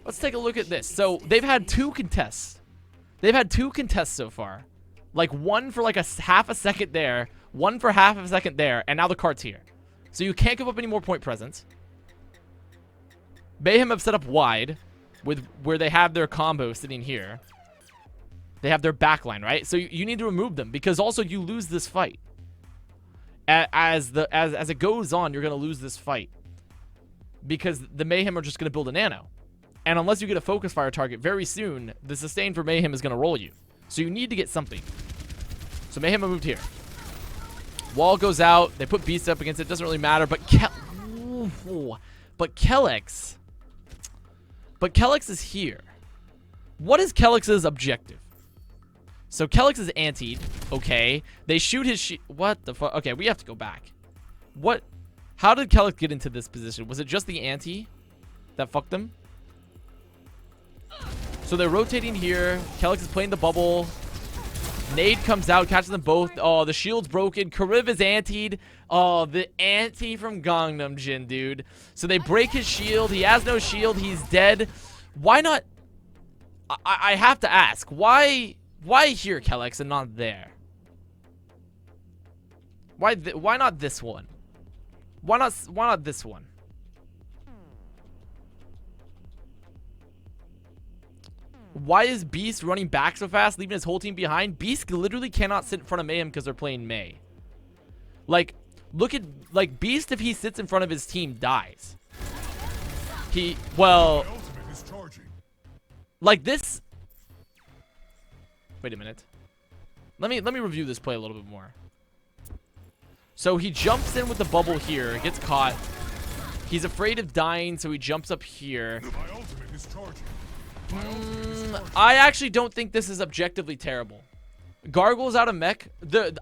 Let's take a look at this. So they've had two contests. They've had two contests so far. Like one for like half a second there, one for half a second there, and now the cart's here. So you can't give up any more point presence. Mayhem have set up wide with where they have their combo sitting here. They have their backline, right? So you need to remove them because also you lose this fight. As it goes on, you're going to lose this fight. Because the Mayhem are just going to build a nano. And unless you get a focus fire target very soon, the sustain for Mayhem is going to roll you. So you need to get something. So Mayhem have moved here. Wall goes out. They put Beast up against it. Doesn't really matter. But Kellex is here. What is Kellex's objective? So Kellex is antied. Okay. They shoot his what the fuck? Okay, we have to go back. What? How did Kellex get into this position? Was it just the anti that fucked them? So they're rotating here. Kellex is playing the bubble. Nade comes out, catches them both. Oh, the shield's broken. Kariv is antied. Oh, the anti from Gangnam Jin, dude. So they break his shield. He has no shield. He's dead. Why not? I have to ask. Why here, Kellex, and not there? Why not this one? Why not this one? Why is Beast running back so fast, leaving his whole team behind? Beast literally cannot sit in front of Mayhem because they're playing May. Like, look at, like, Beast, if he sits in front of his team, dies. Well, like this. Wait a minute. Let me review this play a little bit more. So he jumps in with the bubble here, gets caught. He's afraid of dying, so he jumps up here. I actually don't think this is objectively terrible. Gargoyle's out of mech.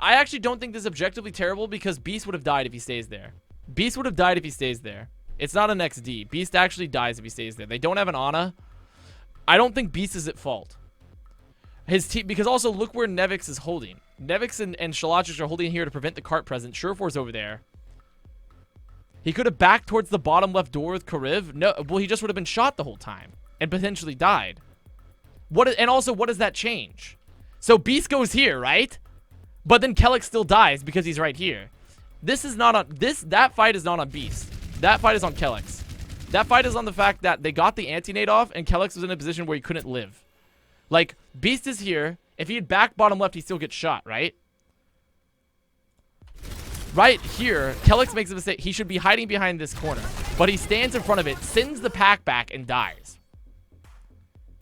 I actually don't think this is objectively terrible because Beast would have died if he stays there. Beast would have died if he stays there. It's not an XD. Beast actually dies if he stays there. They don't have an Ana. I don't think Beast is at fault. His team, because also look where Nevix is holding. Nevix and Shalachix are holding here to prevent the cart present. Surefour's over there. He could have backed towards the bottom left door with Kariv. No, well, he just would have been shot the whole time and potentially died. And also, what does that change? So Beast goes here, right? But then Kellex still dies because he's right here. This is not on that fight is not on Beast. That fight is on Kellex. That fight is on the fact that they got the anti-nade off and Kellex was in a position where he couldn't live. Like, Beast is here. If he had back bottom left, he still gets shot, right? Right here, Kellex makes a mistake. He should be hiding behind this corner. But he stands in front of it, sends the pack back, and dies.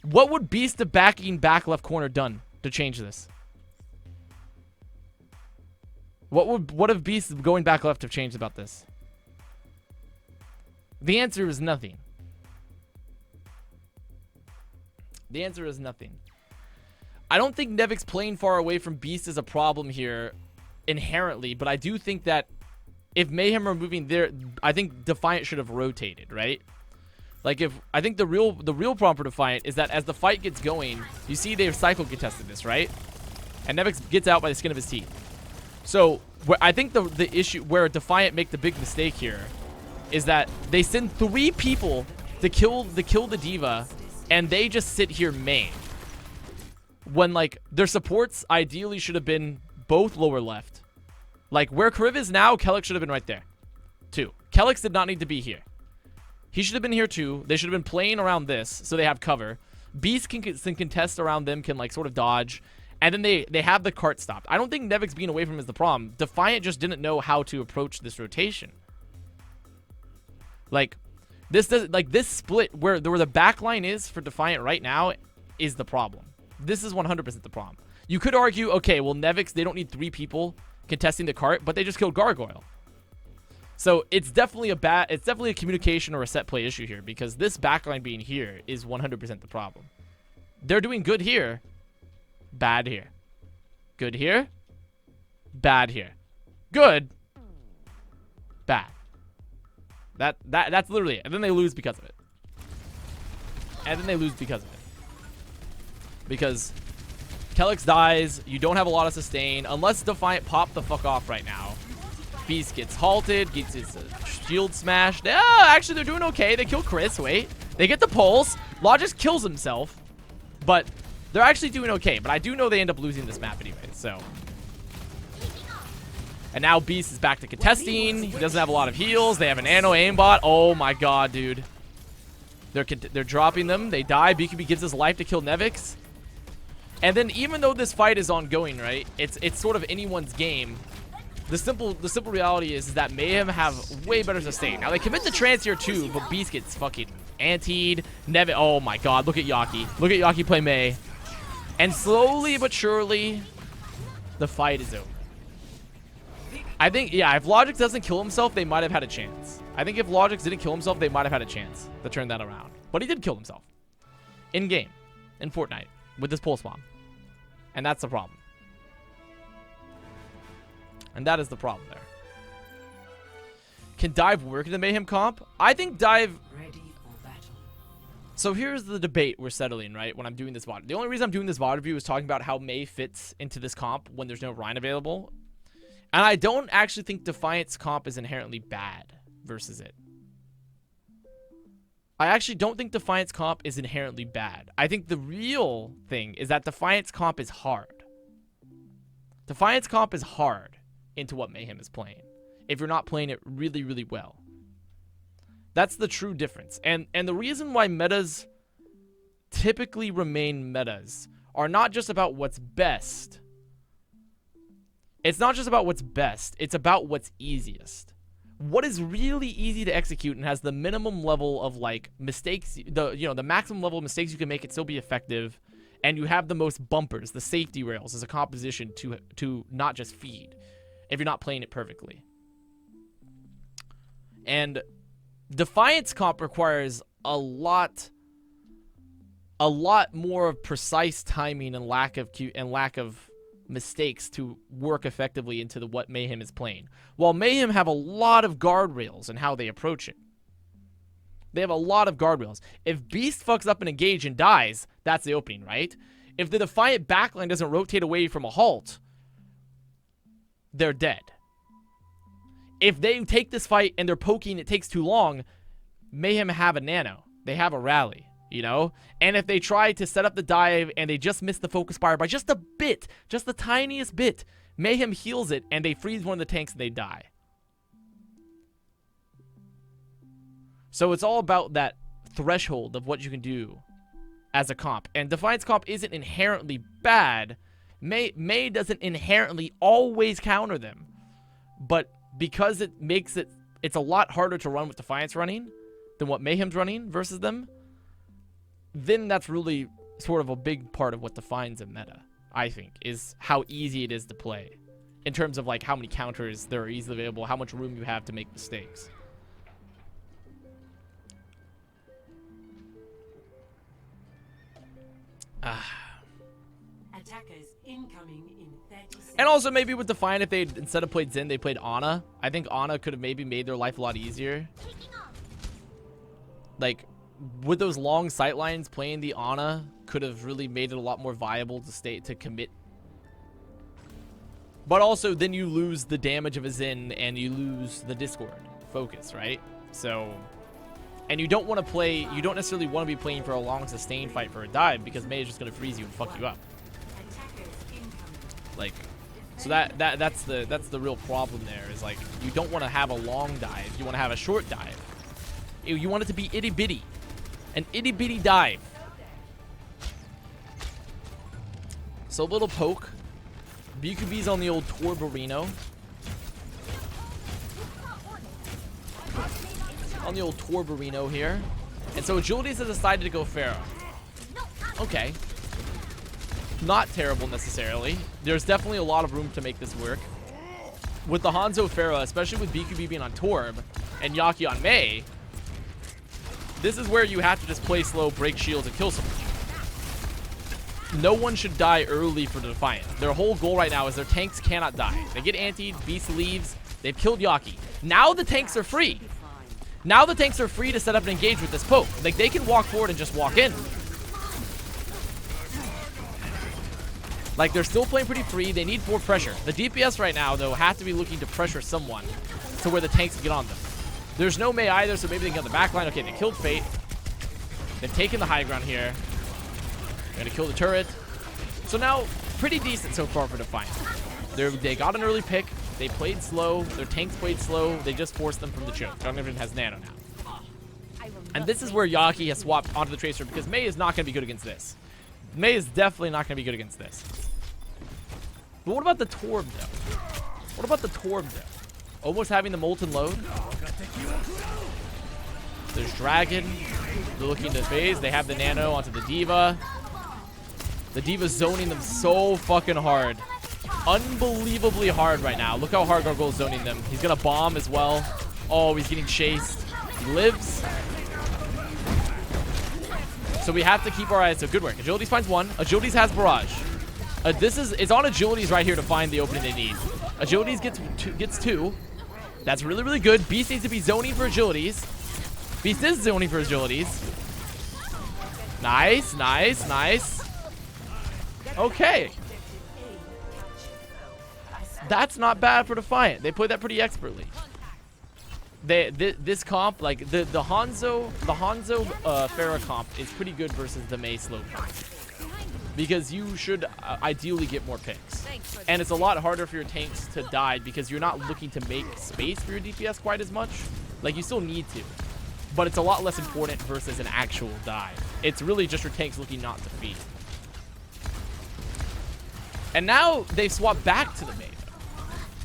What would Beast of backing back left corner done to change this? What if Beast going back left have changed about this? The answer is nothing. The answer is nothing. I don't think Nevix playing far away from Beast is a problem here inherently, but I do think that if Mayhem are moving there, I think Defiant should have rotated, right? Like I think the real problem for Defiant is that as the fight gets going, you see they've cycle contested this, right? And Nevix gets out by the skin of his teeth. So I think the issue where Defiant make the big mistake here is that they send 3 people to kill the diva, and they just sit here main. When like their supports ideally should have been both lower left. Like where Kariv is now, Kellex should have been right there. 2. Kellex did not need to be here. He should have been here too. They should have been playing around this so they have cover. Beast can contest around them, can like sort of dodge. And then they have the cart stopped. I don't think Nevix being away from him is the problem. Defiant just didn't know how to approach this rotation. Like this split where the back line is for Defiant right now is the problem. This is 100% the problem. You could argue, okay, well Nevix, they don't need 3 people contesting the cart, but they just killed Gargoyle. So it's definitely a communication or a set play issue here because this backline being here is 100% the problem. They're doing good here, bad here. Good here, bad here. Good, bad. That's literally it. And then they lose because of it. Because Kellex dies, you don't have a lot of sustain unless Defiant pop the fuck off right now. Beast gets halted, gets his shield smashed. Actually, they're doing okay. They kill Chris. Wait. They get the pulse. Logix kills himself. But they're actually doing okay. But I do know they end up losing this map anyway. So. And now Beast is back to contesting. He doesn't have a lot of heals. They have an Nano aimbot. Oh my god, dude. They're dropping them. They die. BKB gives his life to kill Nevix. And then even though this fight is ongoing, right? It's sort of anyone's game. The simple reality is that Mayhem have way better sustain. Now they commit the trance here too, but Beast gets fucking antied. Oh my god, look at Yaki. Look at Yaki play May. And slowly but surely, the fight is over. I think, yeah, if Logix doesn't kill himself, they might have had a chance. I think if Logix didn't kill himself, they might have had a chance to turn that around. But he did kill himself. In game. In Fortnite. With this pulse bomb. And that's the problem. And that is the problem there. Can Dive work in the Mayhem comp? I think Dive... Ready for battle. So here's the debate we're settling, right, when I'm doing this VOD. The only reason I'm doing this VOD review is talking about how May fits into this comp when there's no Rhine available. And I don't actually think Defiant's comp is inherently bad versus it. I actually don't think Defiant's comp is inherently bad. I think the real thing is that Defiant's comp is hard. Defiant's comp is hard into what Mayhem is playing if you're not playing it really, really well. That's the true difference. And the reason why metas typically remain metas are not just about what's best. It's not just about what's best. It's about what's easiest. What is really easy to execute and has the minimum level of like mistakes, the maximum level of mistakes you can make it still be effective, and you have the most bumpers, the safety rails as a composition to not just feed if you're not playing it perfectly. And Defiance comp requires a lot more of precise timing and lack of mistakes to work effectively into what Mayhem is playing. While Mayhem have a lot of guardrails in how they approach it. They have a lot of guardrails. If Beast fucks up an engage and dies, that's the opening, right? If the Defiant backline doesn't rotate away from a halt, they're dead. If they take this fight and they're poking, it takes too long, Mayhem have a nano. They have a rally. You know? And if they try to set up the dive and they just miss the focus fire by just a bit, just the tiniest bit, Mayhem heals it and they freeze one of the tanks and they die. So it's all about that threshold of what you can do as a comp. And Defiance comp isn't inherently bad. May doesn't inherently always counter them. But because it makes it's a lot harder to run with Defiance running than what Mayhem's running versus them, then that's really sort of a big part of what defines a meta, I think, is how easy it is to play. In terms of like how many counters there are easily available, how much room you have to make mistakes. Attackers incoming in 30 seconds. And also maybe with Defiant, if they instead of played Xin, they played Ana. I think Ana could have maybe made their life a lot easier. Like, with those long sight lines, playing the Ana could have really made it a lot more viable to commit. But also, then you lose the damage of a Xin and you lose the Discord focus, right? So, and you don't want to play, you don't necessarily want to be playing for a long sustained fight for a dive because May is just going to freeze you and fuck you up. Like, so that's the real problem there is like, you don't want to have a long dive, you want to have a short dive. You want it to be itty bitty. An itty bitty dive. So a little poke. BQB's on the old Torbarino. On the old Torbarino here. And so Agilities has decided to go Pharaoh. Okay. Not terrible necessarily. There's definitely a lot of room to make this work. With the Hanzo Pharaoh, especially with BQB being on Torb and Yaki on May, this is where you have to just play slow, break shields, and kill someone. No one should die early for the Defiant. Their whole goal right now is their tanks cannot die. They get antied, Beast leaves, they've killed Yaki. Now the tanks are free. Now the tanks are free to set up and engage with this poke. Like, they can walk forward and just walk in. Like, they're still playing pretty free. They need more pressure. The DPS right now, though, have to be looking to pressure someone to where the tanks can get on them. There's no May either, so maybe they can get on the back line. Okay, they killed Fate. They've taken the high ground here. They're going to kill the turret. So now, pretty decent so far for Defiant. They got an early pick. They played slow. Their tanks played slow. They just forced them from the choke. Jungle has nano now. And this is where Yaki has swapped onto the Tracer because May is not going to be good against this. May is definitely not going to be good against this. But what about the Torb, though? What about the Torb, though? Almost having the Molten Load. There's Dragon. They're looking to phase. They have the Nano onto the D.Va. The D.Va's zoning them so fucking hard. Unbelievably hard right now. Look how hard Gargoyle's zoning them. He's going to bomb as well. Oh, he's getting chased. He lives. So we have to keep our eyes. So good work. Agilities finds one. Agilities has Barrage. It's on Agilities right here to find the opening they need. Agilities gets two. That's really, really good. Beast needs to be zoning for Agilities. Beast is zoning for Agilities. Nice, nice, nice. Okay. That's not bad for Defiant. They played that pretty expertly. This comp, like the Hanzo Pharah comp is pretty good versus the May slow comp. Because you should ideally get more picks. And it's a lot harder for your tanks to die because you're not looking to make space for your DPS quite as much. Like, you still need to. but it's a lot less important versus an actual dive. It's really just your tanks looking not to feed. And now they've swapped back to the May.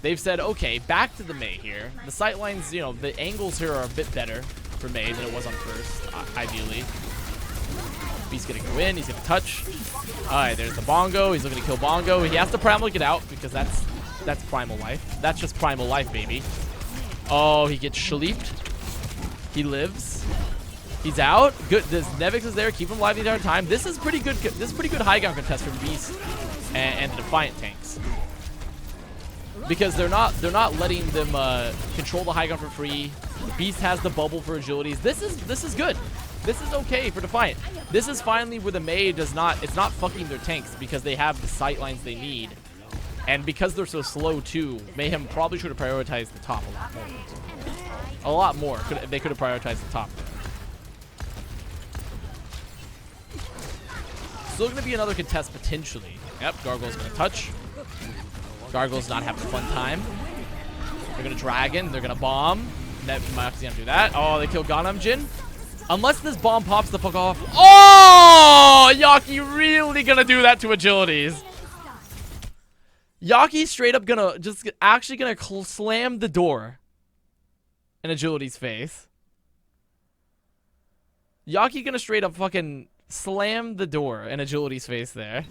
They've said, okay, back to the May here. The sightlines, you know, the angles here are a bit better for May than it was on first, ideally. Beast's gonna go in, he's gonna touch. Alright, there's the Bongo. He's looking to kill Bongo. He has to Primal get out because that's Primal Life. That's just Primal Life, baby. Oh, he gets shaleeped. He lives. He's out. Good. This Nevix is there. Keep him alive the entire time. This is pretty good. This is pretty good high ground contest from Beast and the Defiant tanks. Because they're not letting them control the high ground for free. The Beast has the bubble for agilities. This is good. This is okay for Defiant. This is finally where the May it's not fucking their tanks because they have the sight lines they need. And because they're so slow too, Mayhem probably should have prioritized the top a lot more. A lot more. They could have prioritized the top. Still going to be another contest potentially. Yep, Gargoyle's going to touch. Gargoyle's not having a fun time. They're going to Dragon. They're going to bomb. Nev might actually do that. Oh, they kill Ganam Jin. Unless this bomb pops the fuck off. Oh! Yaki really going to do that to agilities. Yaki's straight up gonna actually gonna slam the door in agility's face. Yaki gonna straight up fucking slam the door in agility's face there.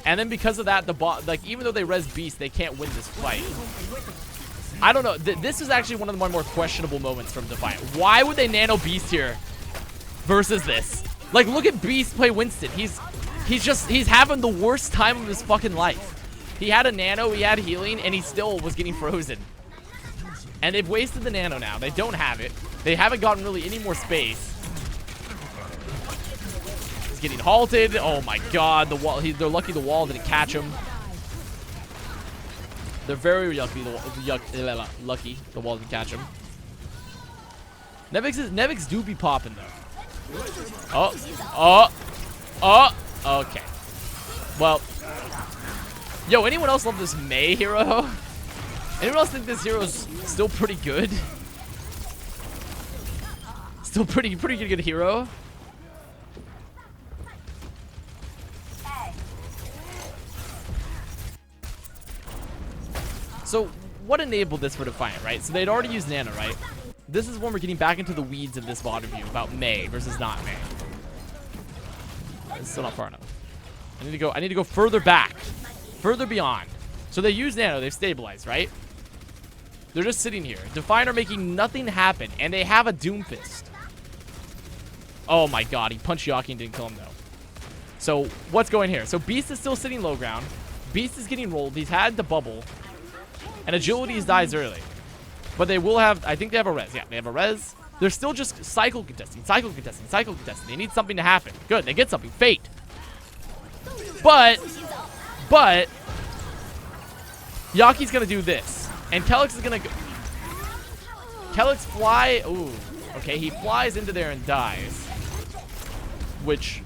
And then because of that, the bot, like, even though they res Beast, they can't win this fight. I don't know. This is actually one of the more questionable moments from Defiant. Why would they nano Beast here versus this? Like, look at Beast play Winston. He's having the worst time of his fucking life. He had a nano, he had healing, and he still was getting frozen. And they've wasted the nano now. They don't have it. They haven't gotten really any more space. He's getting halted. Oh my god, the wall. They're lucky the wall didn't catch him. They're very lucky the wall didn't catch him. Nevix do be popping though. Okay. Well. Yo, anyone else love this May hero? Anyone else think this hero's still pretty good? Still pretty good hero? So, what enabled this for Defiant, right? So they'd already used Nano, right? This is when we're getting back into the weeds of this VOD review about May versus not May. It's still not far enough. I need to go further back. Further beyond. So they use Nano, they've stabilized, right? They're just sitting here. Defiant are making nothing happen, and they have a Doomfist. Oh my god, he punched Yaki and didn't kill him though. So what's going here? So Beast is still sitting low ground. Beast is getting rolled. He's had the bubble. And Agilities dies early. But they will have, I think they have a res. Yeah, they have a res. They're still just cycle contesting. They need something to happen. Good, they get something. Fate. But Yaki's gonna do this, and Kelix is gonna go. Kelix fly. Ooh, okay. He flies into there and dies, which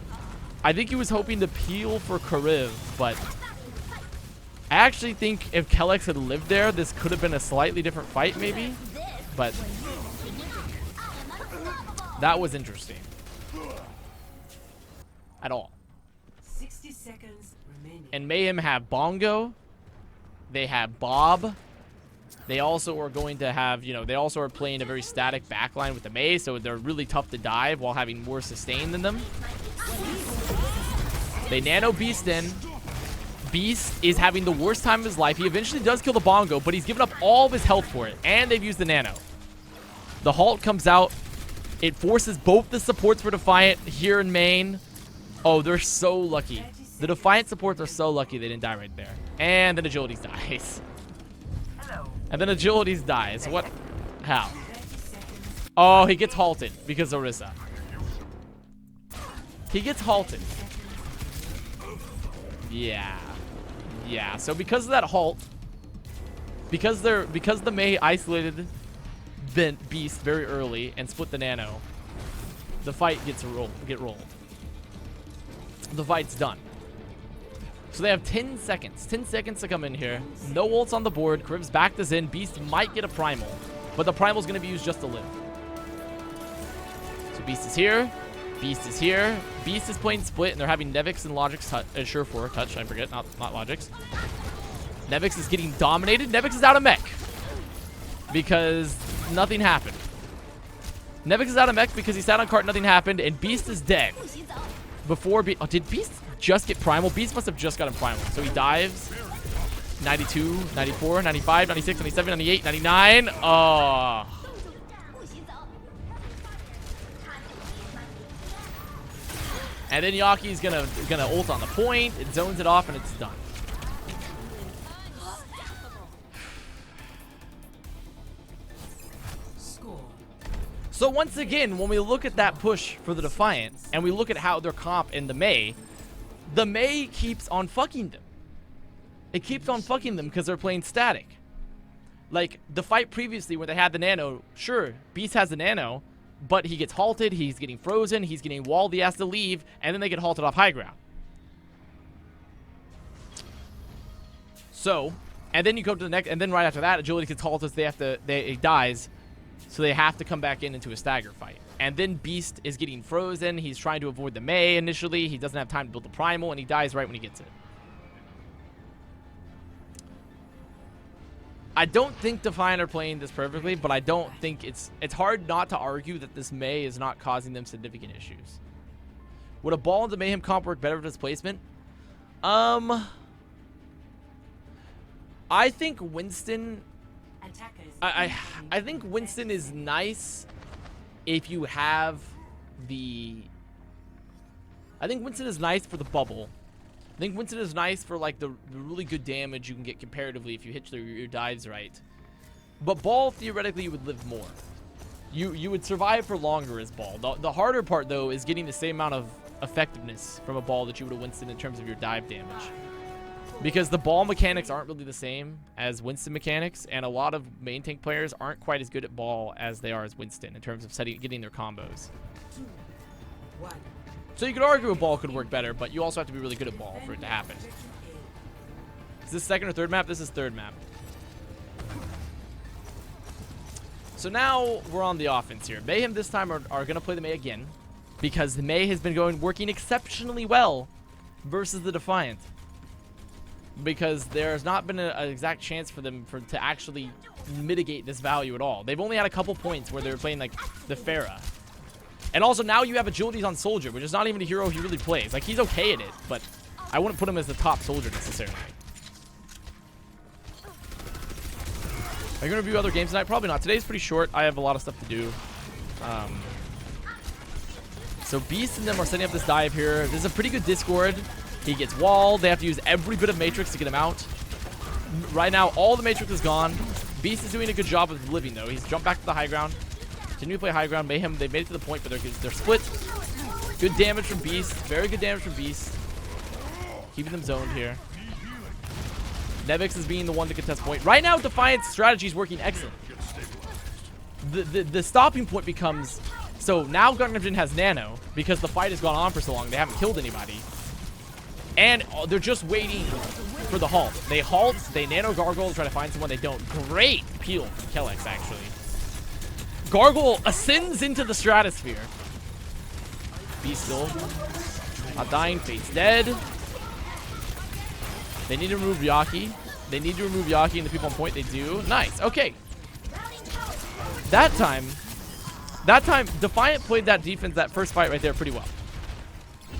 I think he was hoping to peel for Kariv, but I actually think if Kelix had lived there, this could have been a slightly different fight, maybe. But that was interesting. At all. 60 seconds remaining. And Mayhem have Bongo. They have Bob. They also are going to have, you know, they also are playing a very static backline with the May, so they're really tough to dive while having more sustain than them. They nano Beast in. Beast is having the worst time of his life. He eventually does kill the Bongo, but he's given up all of his health for it, and they've used the nano. The halt comes out. It forces both the supports for Defiant here in main. Oh, they're so lucky. The Defiant supports are so lucky they didn't die right there. And then Agilities dies. And then Agilities dies. What? How? Oh, he gets halted because of Orisa. He gets halted. Yeah. Yeah, so because of that halt, because the May isolated the Beast very early and split the nano, the fight gets rolled. The fight's done. So they have 10 seconds. 10 seconds to come in here. No ults on the board. Kariv's backed us in. Beast might get a primal, but the primal's going to be used just to live. Beast is here. Beast is here. Beast is playing split, and they're having Nevix and Logic's Surefour touch. I forget, not Logic's. Nevix is getting dominated. Nevix is out of mech because nothing happened. Nevix is out of mech because he sat on cart, nothing happened, and Beast is dead. Before did Beast just get primal? Beast must have just gotten primal. So he dives. 92, 94, 95, 96, 97, 98, 99. Oh. And then Yaki's gonna ult on the point. It zones it off and it's done. So once again, when we look at that push for the Defiant, and we look at how their comp in the May keeps on fucking them. It keeps on fucking them because they're playing static. Like, the fight previously where they had the Nano, sure, Beast has the Nano, but he gets halted, he's getting frozen, he's getting walled, he has to leave, and then they get halted off high ground. So, and then you go to the next, and then right after that, Agility gets halted, so he dies. So they have to come back into a stagger fight. And then Beast is getting frozen. He's trying to avoid the May initially. He doesn't have time to build the primal, and he dies right when he gets it. I don't think Defiant are playing this perfectly, but I don't think it's hard not to argue that this May is not causing them significant issues. Would a ball into Mayhem comp work better with displacement? I think Winston... I think Winston is nice if you have the... I think Winston is nice for the bubble. I think Winston is nice for like the really good damage you can get comparatively if you hit your dives right. But Ball, theoretically, you would live more. You would survive for longer as Ball. The harder part, though, is getting the same amount of effectiveness from a Ball that you would have Winston in terms of your dive damage. Because the Ball mechanics aren't really the same as Winston mechanics, and a lot of main tank players aren't quite as good at Ball as they are as Winston in terms of getting their combos. So you could argue a Ball could work better, but you also have to be really good at Ball for it to happen. Is this second or third map? This is third map. So now we're on the offense here. Mayhem this time are going to play the May again, because the May has been working exceptionally well versus the Defiant. Because there's not been an exact chance for them to actually mitigate this value at all. They've only had a couple points where they were playing like the Pharah. And also now you have Agilities on Soldier, which is not even a hero he really plays. Like, he's okay at it, but I wouldn't put him as the top soldier necessarily. Are you going to review other games tonight? Probably not. Today's pretty short. I have a lot of stuff to do. So Beast and them are setting up this dive here. This is a pretty good Discord. He gets walled. They have to use every bit of Matrix to get him out. Right now, all the Matrix is gone. Beast is doing a good job of living, though. He's jumped back to the high ground. Continue to play high ground. Mayhem, they made it to the point, but they're split. Good damage from Beast. Very good damage from Beast. Keeping them zoned here. Nevix is being the one to contest point. Right now, Defiant's strategy is working excellent. The stopping point becomes... So now Gargnavjin has Nano, because the fight has gone on for so long. They haven't killed anybody. And they're just waiting for the halt. They halt, they Nano Gargoyle to try to find someone. They don't. Great peel from Kellex, actually. Gargoyle ascends into the stratosphere. Beast still not dying. Fate's dead. They need to remove Yaki. They need to remove Yaki and the people on point. They do. Nice. Okay. That time, Defiant played that defense, that first fight right there pretty well.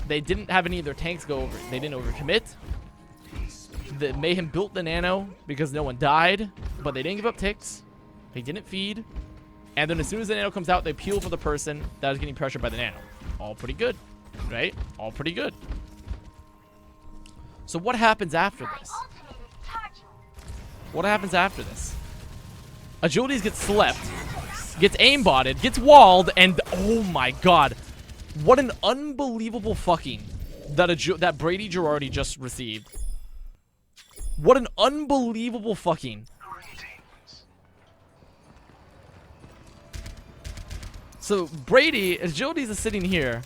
They didn't have any of their tanks go over. They didn't overcommit. The Mayhem built the Nano because no one died, but they didn't give up ticks. They didn't feed. And then as soon as the Nano comes out, they peel for the person that is getting pressured by the Nano. All pretty good, right? All pretty good. So what happens after this? What happens after this? Agilities gets slept, gets aimbotted, gets walled, and oh my god. What an unbelievable fucking that Brady Girardi just received. What an unbelievable fucking. So Brady, Agilities is sitting here,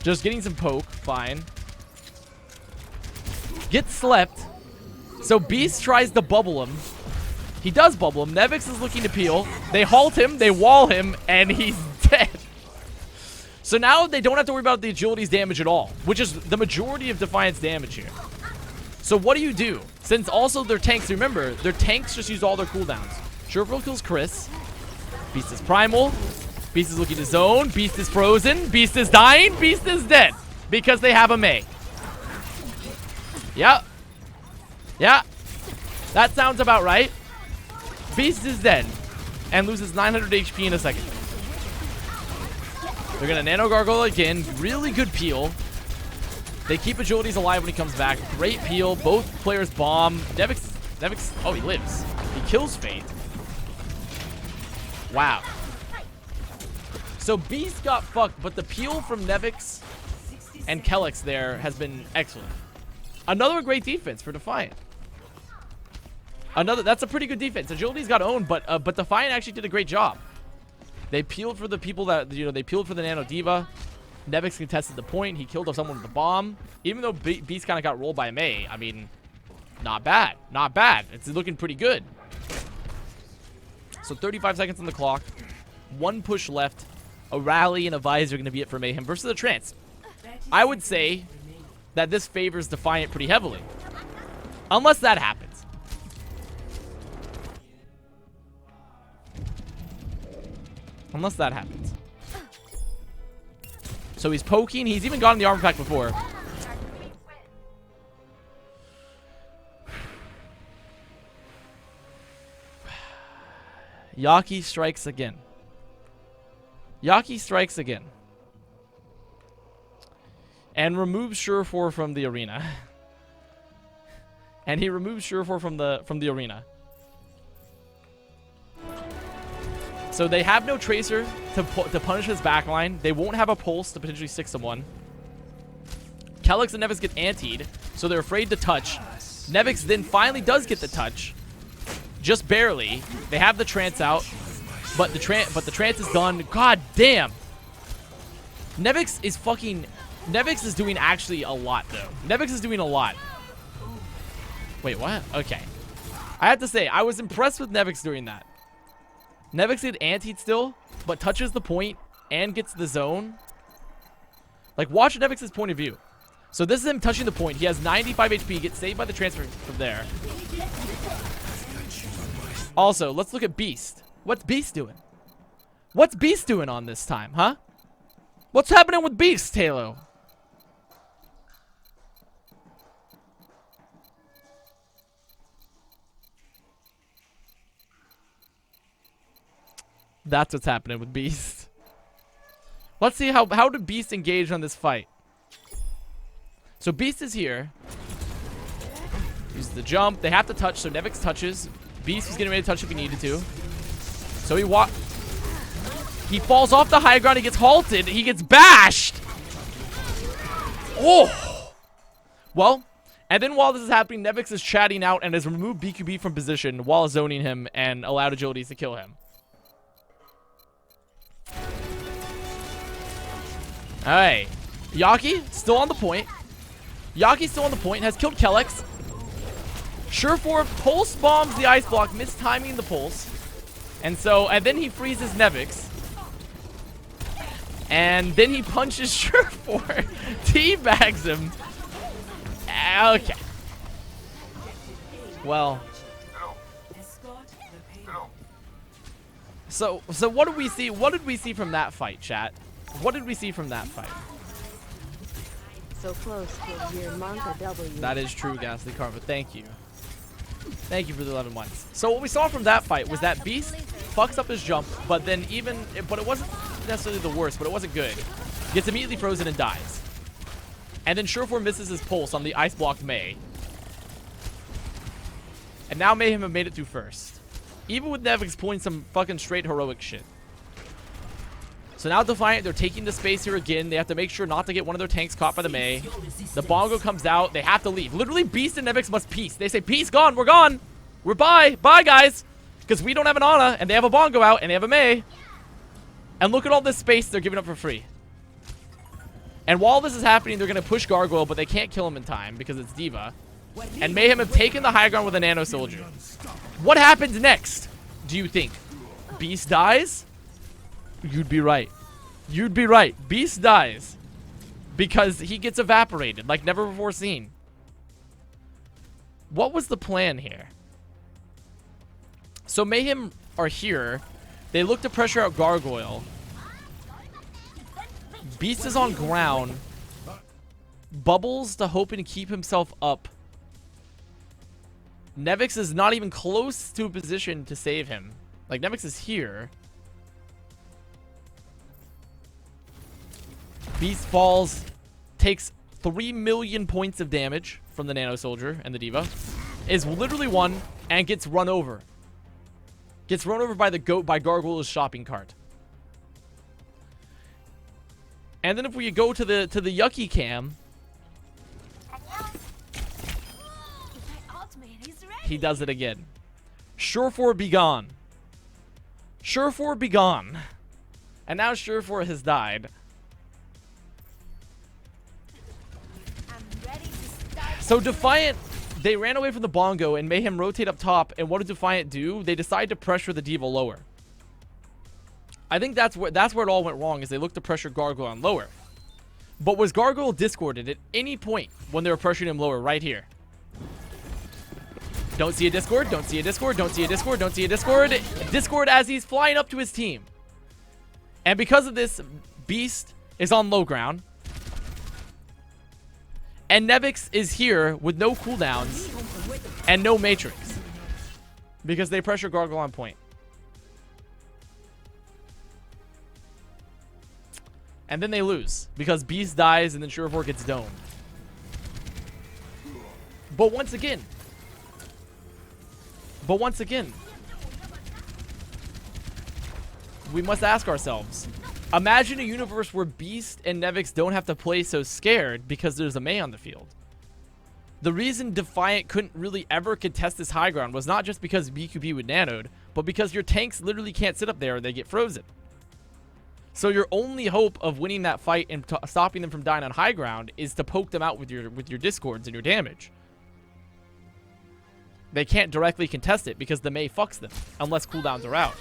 just getting some poke, fine. Gets slept. So Beast tries to bubble him. He does bubble him. Nevix is looking to peel. They halt him, they wall him, and he's dead. So now they don't have to worry about the agility's damage at all, which is the majority of Defiant's damage here. So what do? Since also their tanks, remember, their tanks just use all their cooldowns. Surefour kills Chris. Beast is primal. Beast is looking to zone. Beast is frozen. Beast is dying. Beast is dead. Because they have a May. Yeah. Yeah. That sounds about right. Beast is dead. And loses 900 HP in a second. They're going to Nano Gargoyle again. Really good peel. They keep agilities alive when he comes back. Great peel. Both players bomb. Nevix. Oh, he lives. He kills Fate. Wow. So Beast got fucked, but the peel from Nevix and Kellex there has been excellent. Another great defense for Defiant. That's a pretty good defense. Agility's got owned, but Defiant actually did a great job. They peeled for the people that, they peeled for the Nano Diva. Nevix contested the point. He killed someone with the bomb. Even though Beast kind of got rolled by May, I mean, not bad. Not bad. It's looking pretty good. So 35 seconds on the clock. One push left. A rally and a visor are going to be it for Mayhem versus the Trance. I would say that this favors Defiant pretty heavily. Unless that happens. Unless that happens. So he's poking. He's even gotten the armor pack before. Yaki strikes again. Yaki strikes again. And removes Surefour from the arena. And he removes Surefour from the arena. So they have no Tracer to punish his backline. They won't have a Pulse to potentially stick someone. Kellex and Nevix get antied, so they're afraid to touch. Nevix then finally does get the touch. Just barely. They have the Trance out. But the Trance is done. God damn. Nevix is doing actually a lot, though. Nevix is doing a lot. Wait, what? Okay. I have to say, I was impressed with Nevix doing that. Nevix did antied still, but touches the point and gets the zone. Like, watch Nevix's point of view. So this is him touching the point. He has 95 HP, gets saved by the transfer from there. Also, let's look at Beast. What's Beast doing? What's Beast doing on this time, huh? What's happening with Beast, Halo? That's what's happening with Beast. Let's see how did Beast engage on this fight. So Beast is here. Uses the jump. They have to touch, so Nevix touches. Beast was getting ready to touch if he needed to. So he falls off the high ground. He gets halted. He gets bashed. Oh. Well, and then while this is happening, Nevix is chatting out and has removed BQB from position while zoning him and allowed agilities to kill him. Alright. Yaki, still on the point. Yaki's still on the point. Has killed Kellex. Surefour pulse bombs the ice block, mistiming the pulse. And then he freezes Nevix. And then he punches Surefour. Teabags him. Okay. Well. So what did we see? What did we see from that fight, chat? What did we see from that fight? So close to your Monka W. That is true, Ghastly Carver. Thank you. Thank you for the 11 months. So what we saw from that fight was that Beast fucks up his jump, but then but it wasn't necessarily the worst, but it wasn't good. Gets immediately frozen and dies. And then Surefour misses his pulse on the ice blocked May. And now Mayhem have made it through first. Even with Nevix pulling some fucking straight heroic shit. So now Defiant, they're taking the space here again. They have to make sure not to get one of their tanks caught by the May. The Bongo comes out. They have to leave. Literally, Beast and Nevix must peace. They say, peace, gone. We're gone. We're bye. Bye, guys. Because we don't have an Ana, and they have a Bongo out, and they have a May. And look at all this space they're giving up for free. And while this is happening, they're going to push Gargoyle, but they can't kill him in time because it's Diva. And Mayhem have taken the high ground with a Nano Soldier. What happens next, do you think? Beast dies? You'd be right. You'd be right. Beast dies because he gets evaporated like never before seen. What was the plan here? So Mayhem are here. They look to pressure out Gargoyle. Beast is on ground. Bubbles to hoping to keep himself up. Nevix is not even close to a position to save him. Like, Nevix is here. Beast falls. Takes 3 million points of damage from the Nano Soldier and the Diva. Is literally one and gets run over. Gets run over by the goat by Gargoyle's shopping cart. And then if we go to the Yucky cam, he does it again. Surefour be gone. Surefour be gone. And now Surefour has died. So Defiant, they ran away from the bongo and Mayhem rotate up top. And what did Defiant do? They decide to pressure the Diva lower. I think that's where it all went wrong, is they looked to pressure Gargoyle on lower. But was Gargoyle discorded at any point when they were pressuring him lower? Right here. Don't see a Discord, don't see a Discord, don't see a Discord, don't see a Discord. Discord as he's flying up to his team. And because of this, Beast is on low ground. And Nevix is here with no cooldowns and no Matrix. Because they pressure Gargoyle on point. And then they lose. Because Beast dies and then Surefour gets domed. But once again, we must ask ourselves, imagine a universe where Beast and Nevix don't have to play so scared because there's a May on the field. The reason Defiant couldn't really ever contest this high ground was not just because BQB would nanoed, but because your tanks literally can't sit up there or they get frozen. So your only hope of winning that fight and stopping them from dying on high ground is to poke them out with your discords and your damage. They can't directly contest it because the May fucks them unless cooldowns are out.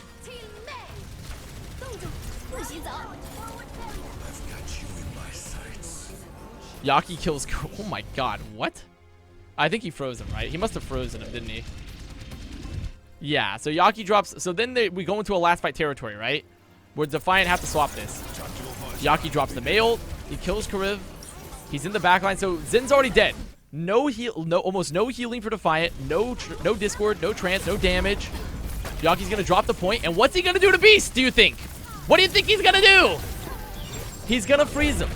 Yaki kills. Oh my god, what? I think he froze him, right? He must have frozen him, didn't he? Yeah, so Yaki drops. So then we go into a last fight territory, right? Where Defiant have to swap this. Yaki drops the May ult. He kills Kariv. He's in the backline. So Zin's already dead. No heal, almost no healing for Defiant. No Discord, no trance, no damage. Yaki's gonna drop the point. And what's he gonna do to Beast, do you think? What do you think he's gonna do? He's gonna freeze him.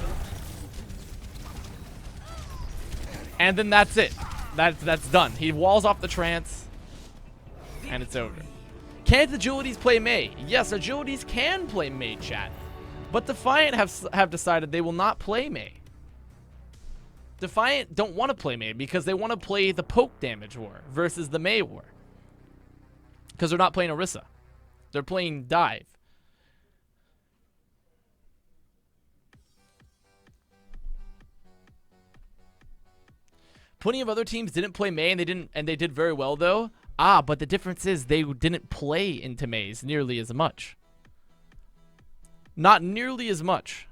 And then that's it. That's done. He walls off the trance. And it's over. Can't Agilities play May? Yes, Agilities can play May, chat. But Defiant have decided they will not play May. Defiant don't want to play May because they want to play the poke damage war versus the May war. Because they're not playing Orisa. They're playing Dive. Plenty of other teams didn't play May and they did very well though. Ah, but the difference is they didn't play into Maze nearly as much. Not nearly as much.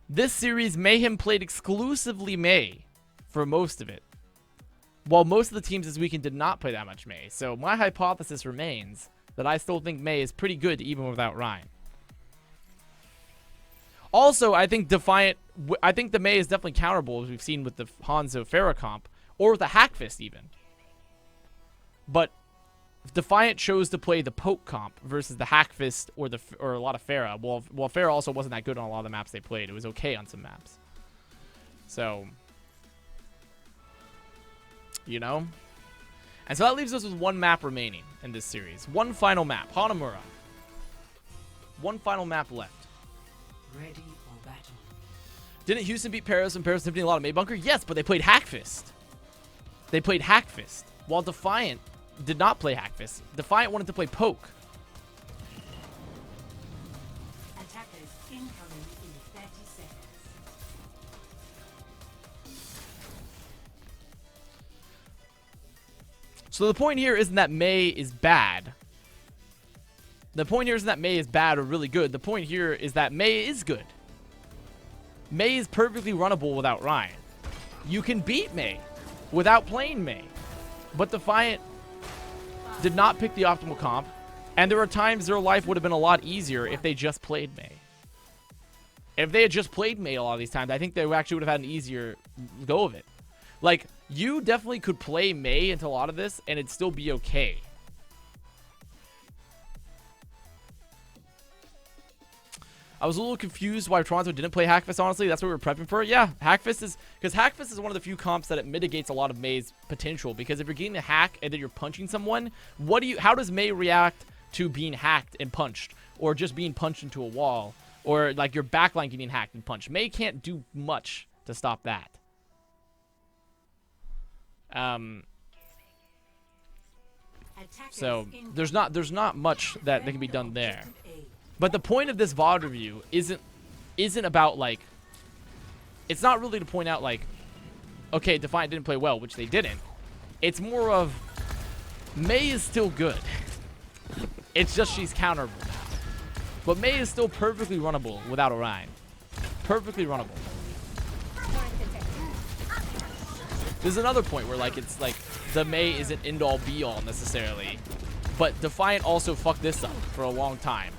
This series, Mayhem played exclusively May for most of it. While most of the teams this weekend did not play that much May. So my hypothesis remains that I still think May is pretty good even without Ryan. Also, I think Defiant, I think the May is definitely counterable as we've seen with the Hanzo Pharah comp. Or with the Hackfist even. But Defiant chose to play the Poke comp versus the Hackfist or a lot of Pharah. Well, Pharah also wasn't that good on a lot of the maps they played. It was okay on some maps. So, you know? And so that leaves us with one map remaining in this series. One final map. Hanamura. One final map left. Ready for battle. Didn't Houston beat Paris and Paris Symphony a lot of May Bunker? Yes, but they played Hackfist. They played Hackfist, while Defiant did not play Hackfist. Defiant wanted to play Poke. Attackers incoming in 30 seconds. So the point here isn't that May is bad. The point here isn't that Mei is bad or really good. The point here is that Mei is good. Mei is perfectly runnable without Ryan. You can beat Mei without playing Mei. But Defiant did not pick the optimal comp. And there are times their life would have been a lot easier if they just played Mei. If they had just played Mei a lot of these times, I think they actually would have had an easier go of it. Like, you definitely could play Mei into a lot of this, and it'd still be okay. I was a little confused why Toronto didn't play Hackfist, honestly. That's what we were prepping for. Yeah, Hackfist is... Because Hackfist is one of the few comps that it mitigates a lot of Mei's potential. Because if you're getting a hack and then you're punching someone, how does Mei react to being hacked and punched? Or just being punched into a wall? Or, like, your backline getting hacked and punched? Mei can't do much to stop that. So there's not much that can be done there. But the point of this VOD review isn't about, like, it's not really to point out, like, okay, Defiant didn't play well, which they didn't. It's more of Mei is still good. It's just she's counterable now. But Mei is still perfectly runnable without Orion. Perfectly runnable. There's another point where, like, it's like the Mei isn't end-all be-all necessarily. But Defiant also fucked this up for a long time.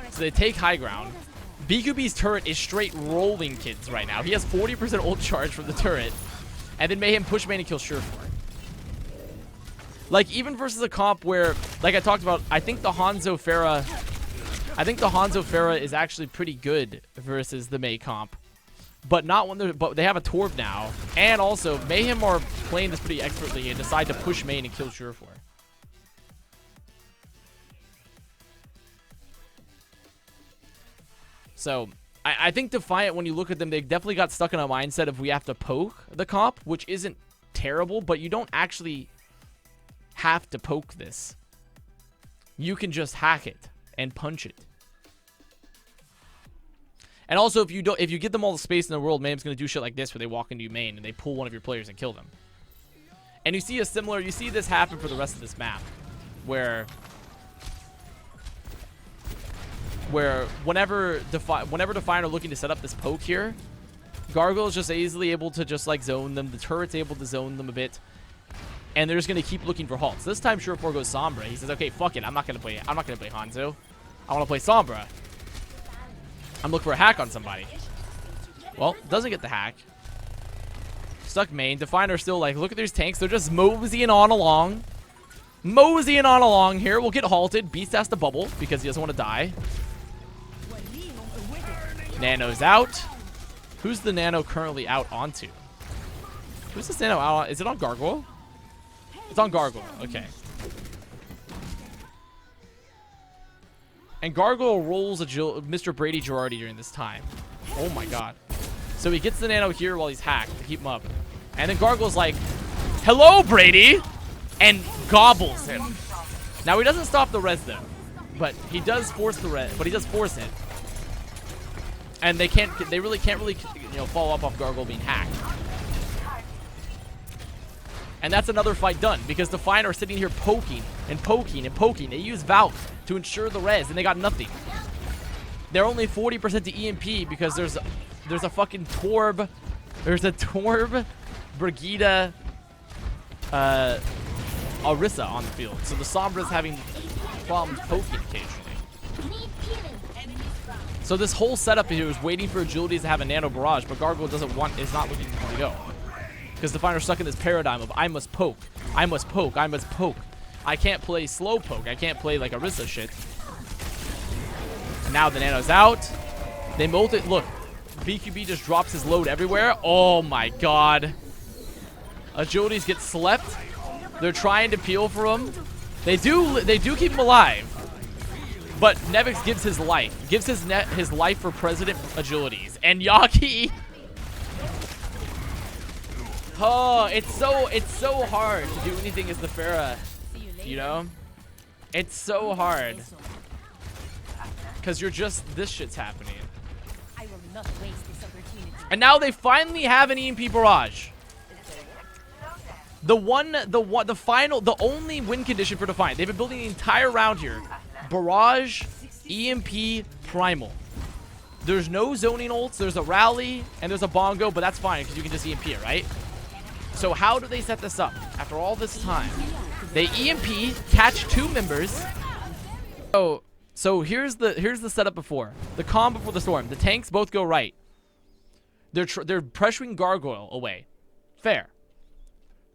So they take high ground. BQB's turret is straight rolling kids right now. He has 40% ult charge from the turret. And then Mayhem push main and kill Surefour. Like, even versus a comp where, like I talked about, I think the Hanzo Pharah is actually pretty good versus the Mei comp. But not when they have a Torb now. And also, Mayhem are playing this pretty expertly and decide to push main and kill Surefour. So, I think Defiant, when you look at them, they definitely got stuck in a mindset of we have to poke the comp, which isn't terrible, but you don't actually have to poke this. You can just hack it and punch it. And also, if you give them all the space in the world, Mayhem's gonna do shit like this where they walk into your main and they pull one of your players and kill them. And you see this happen for the rest of this map, whenever Defiant are looking to set up this poke here, Gargoyle is just easily able to just like zone them. The turret's able to zone them a bit, and they're just gonna keep looking for halts. This time, Surefour goes Sombra. He says, "Okay, fuck it. I'm not gonna play Hanzo. I want to play Sombra. I'm looking for a hack on somebody." Well, doesn't get the hack. Stuck main. Defiant are still like, look at these tanks. They're just moseying on along. Moseying on along here. We'll get halted. Beast has to bubble because he doesn't want to die. Nano's out. Who's the Nano currently out onto? Who's this Nano out on? Is it on Gargoyle? It's on Gargoyle. Okay. And Gargoyle rolls Mr. Brady Girardi during this time. Oh my god. So he gets the Nano here while he's hacked to keep him up. And then Gargoyle's like, "Hello, Brady!" And gobbles him. Now he doesn't stop the res though. But he does force the res. But he does force it. And they really can't follow up off Gargoyle being hacked. And that's another fight done because Defiant are sitting here poking and poking and poking. They use Valk to ensure the res, and they got nothing. They're only 40% to EMP because there's a fucking Torb. There's a Torb, Brigida, Orisa on the field. So the Sombra's having problems poking occasionally. So this whole setup here is waiting for Agilities to have a Nano Barrage, but Gargoyle is not looking to go. Because Defiant are stuck in this paradigm of I must poke, I must poke, I must poke. I can't play slow poke. I can't play like Orisa shit. And now the Nano's out. They molt it. Look, BQB just drops his load everywhere. Oh my god. Agilities get slept. They're trying to peel for him. They do keep him alive. But Nevix gives his life. Gives his life for President Agilities. And Yaki. Oh, it's so hard to do anything as the Pharah. You know? It's so hard. Because you're just, this shit's happening. I will not waste this opportunity. And now they finally have an EMP barrage. The only win condition for Defiant. They've been building the entire round here. Barrage, EMP, Primal. There's no zoning ults. There's a rally and there's a bongo, but that's fine because you can just EMP it, right? So how do they set this up after all this time? They EMP, catch 2 members. So here's the setup before. The calm before the storm. The tanks both go right. They're pressuring Gargoyle away. Fair.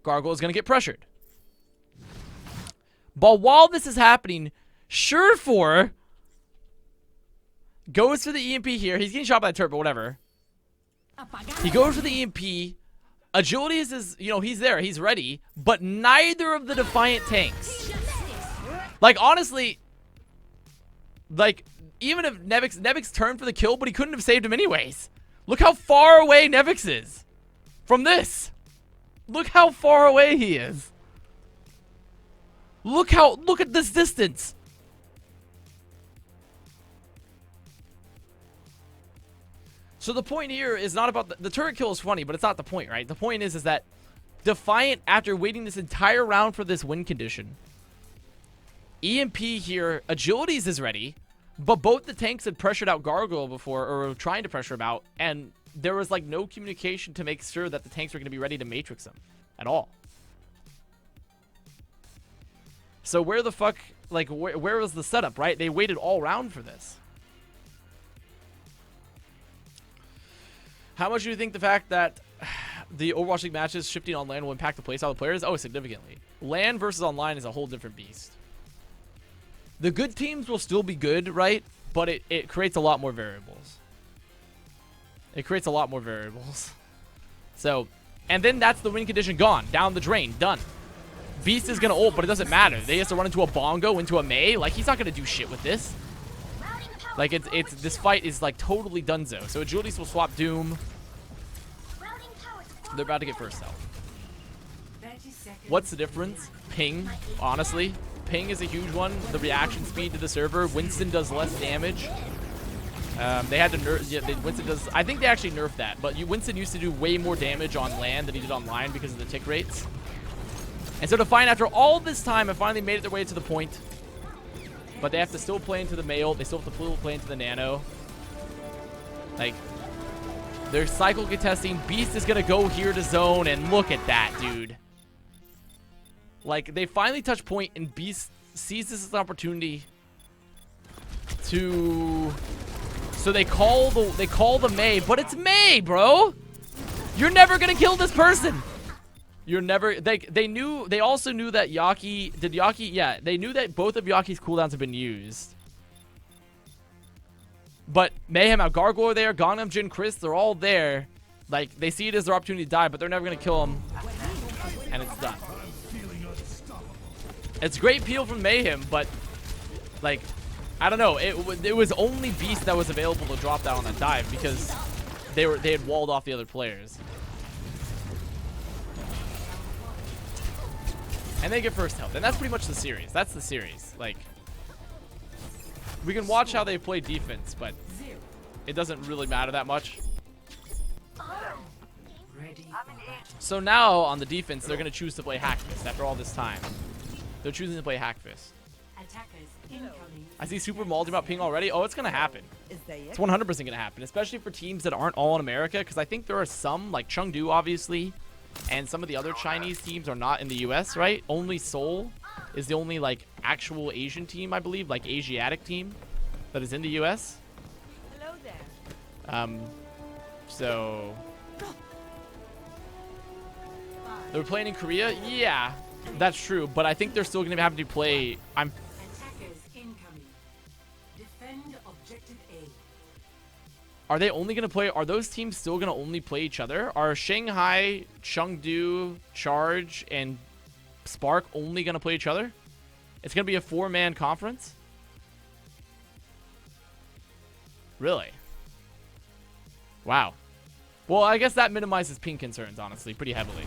Gargoyle is going to get pressured. But while this is happening, Surefour goes for the EMP here. He's getting shot by the turret, but whatever. He goes for the EMP. Agility is, you know, he's there. He's ready. But neither of the Defiant tanks. Like, honestly, like, even if Nevix turned for the kill, but he couldn't have saved him anyways. Look how far away Nevix is from this. Look how far away he is. Look at this distance. So the point here is not about the turret kill is funny, but it's not the point, right? The point is that Defiant, after waiting this entire round for this win condition, EMP here, Agilities is ready, but both the tanks had pressured out Gargoyle before, or were trying to pressure him out, and there was like no communication to make sure that the tanks were going to be ready to matrix him at all. So where the fuck, like, where was the setup, right? They waited all round for this. How much do you think the fact that the Overwatch League matches shifting on LAN will impact the playstyle of the players? Oh, significantly. LAN versus online is a whole different beast. The good teams will still be good, right? But it creates a lot more variables. It creates a lot more variables. So, and then that's the win condition gone. Down the drain. Done. Beast is going to ult, but it doesn't matter. They have to run into a bongo, into a May. Like, he's not going to do shit with this. Like, this fight is, like, totally donezo. So, Agilities will swap Doom. They're about to get first health. What's the difference? Ping, honestly. Ping is a huge one. The reaction speed to the server. Winston does less damage. They had to nerf. Yeah, Winston does. I think they actually nerfed that. But Winston used to do way more damage on LAN than he did online because of the tick rates. And so Defiant, after all this time, have finally made it their way to the point. But they have to still play into the Mail. They still have to play into the Nano. Like, they're cycle contesting. Beast is going to go here to zone. And look at that, dude. Like, they finally touch point, and Beast sees this as an opportunity to... So they call the May, but it's May, bro. You're never going to kill this person. You're never... They also knew that Yaki... Did Yaki... Yeah, they knew that both of Yaki's cooldowns have been used. But Mayhem out, Gargoyle there, Gangnam, Jin, Chris, they're all there. Like, they see it as their opportunity to die, but they're never going to kill him. And it's done. It's great peel from Mayhem, but, like, I don't know. It was only Beast that was available to drop that on that dive because they had walled off the other players. And they get first health. And that's pretty much the series. That's the series. Like, we can watch how they play defense, but it doesn't really matter that much. So now, on the defense, they're going to choose to play Hackfist after all this time. They're choosing to play Hackfist. I see Super Maldi about ping already. Oh, it's going to happen. It's 100% going to happen, especially for teams that aren't all in America, because I think there are some, like Chengdu, obviously, and some of the other Chinese teams are not in the US, right? Only Seoul is the only, like, actual Asian team, I believe, like Asiatic team that is in the US. Hello there. So they're playing in Korea? Yeah, that's true, but I think they're still going to have to play. Attackers incoming. Defend objective A. Are they only going to play? Are those teams still going to only play each other? Are Shanghai, Chengdu, Charge, and Spark only going to play each other? It's going to be a 4-man conference? Really? Wow. Well, I guess that minimizes ping concerns, honestly, pretty heavily.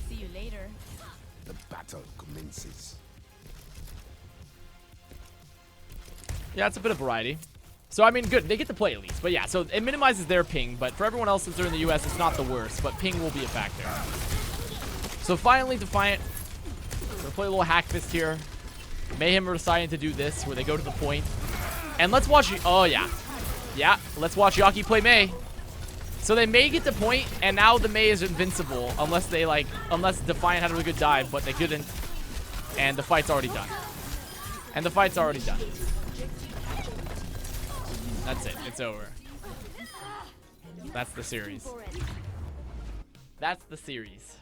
See you later. The battle commences. Yeah, it's a bit of variety. So, I mean, good. They get to play at least. But yeah, so it minimizes their ping. But for everyone else, since they're in the US, it's not the worst. But ping will be a factor. So finally, Defiant. We're going to play a little Hackfist here. Mayhem are deciding to do this, where they go to the point. And let's watch... Oh, yeah. Yeah, let's watch Yaki play May. So they may get the point, and now the May is invincible, unless they, like... Unless Defiant had a really good dive, but they couldn't. And the fight's already done. And the fight's already done. That's it. It's over. That's the series. That's the series.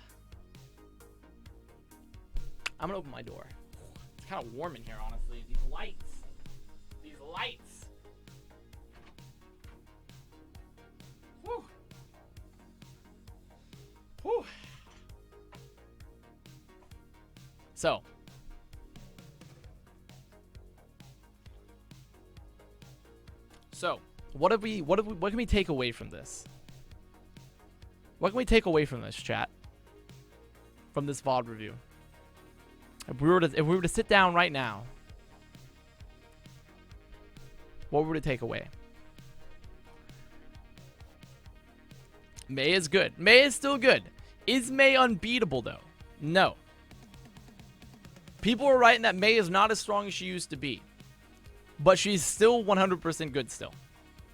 I'm gonna open my door. It's kind of warm in here, honestly. These lights. These lights. Whew. Whew. So. What can we take away from this? What can we take away from this, chat? From this VOD review? If we were to sit down right now, what would we take away? May is good. May is still good. Is May unbeatable though? No. People are writing that May is not as strong as she used to be. But she's still 100% good still.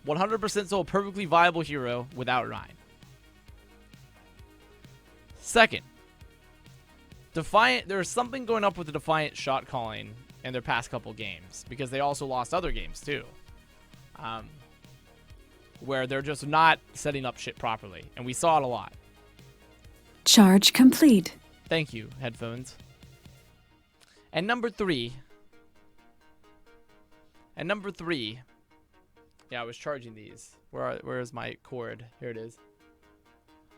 100% still a perfectly viable hero without Ryan. Second, Defiant, there's something going up with the Defiant shot calling in their past couple games, because they also lost other games too, where they're just not setting up shit properly, and we saw it a lot. Charge complete. Thank you, headphones. And number three, yeah, I was charging these. Where is my cord? Here it is.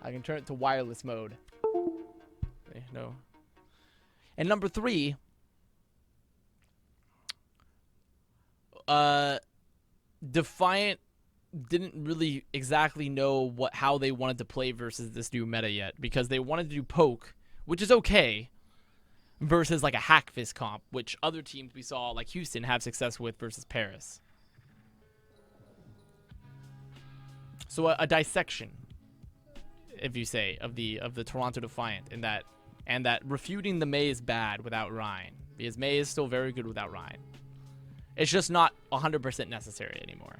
I can turn it to wireless mode. Okay, no. And number three, Defiant didn't really exactly know how they wanted to play versus this new meta yet, because they wanted to do poke, which is okay, versus like a hack fist comp, which other teams we saw like Houston have success with versus Paris. So a dissection, if you say, of the Toronto Defiant, and that refuting the May is bad without Ryan, because May is still very good without Ryan. It's just not 100% necessary anymore.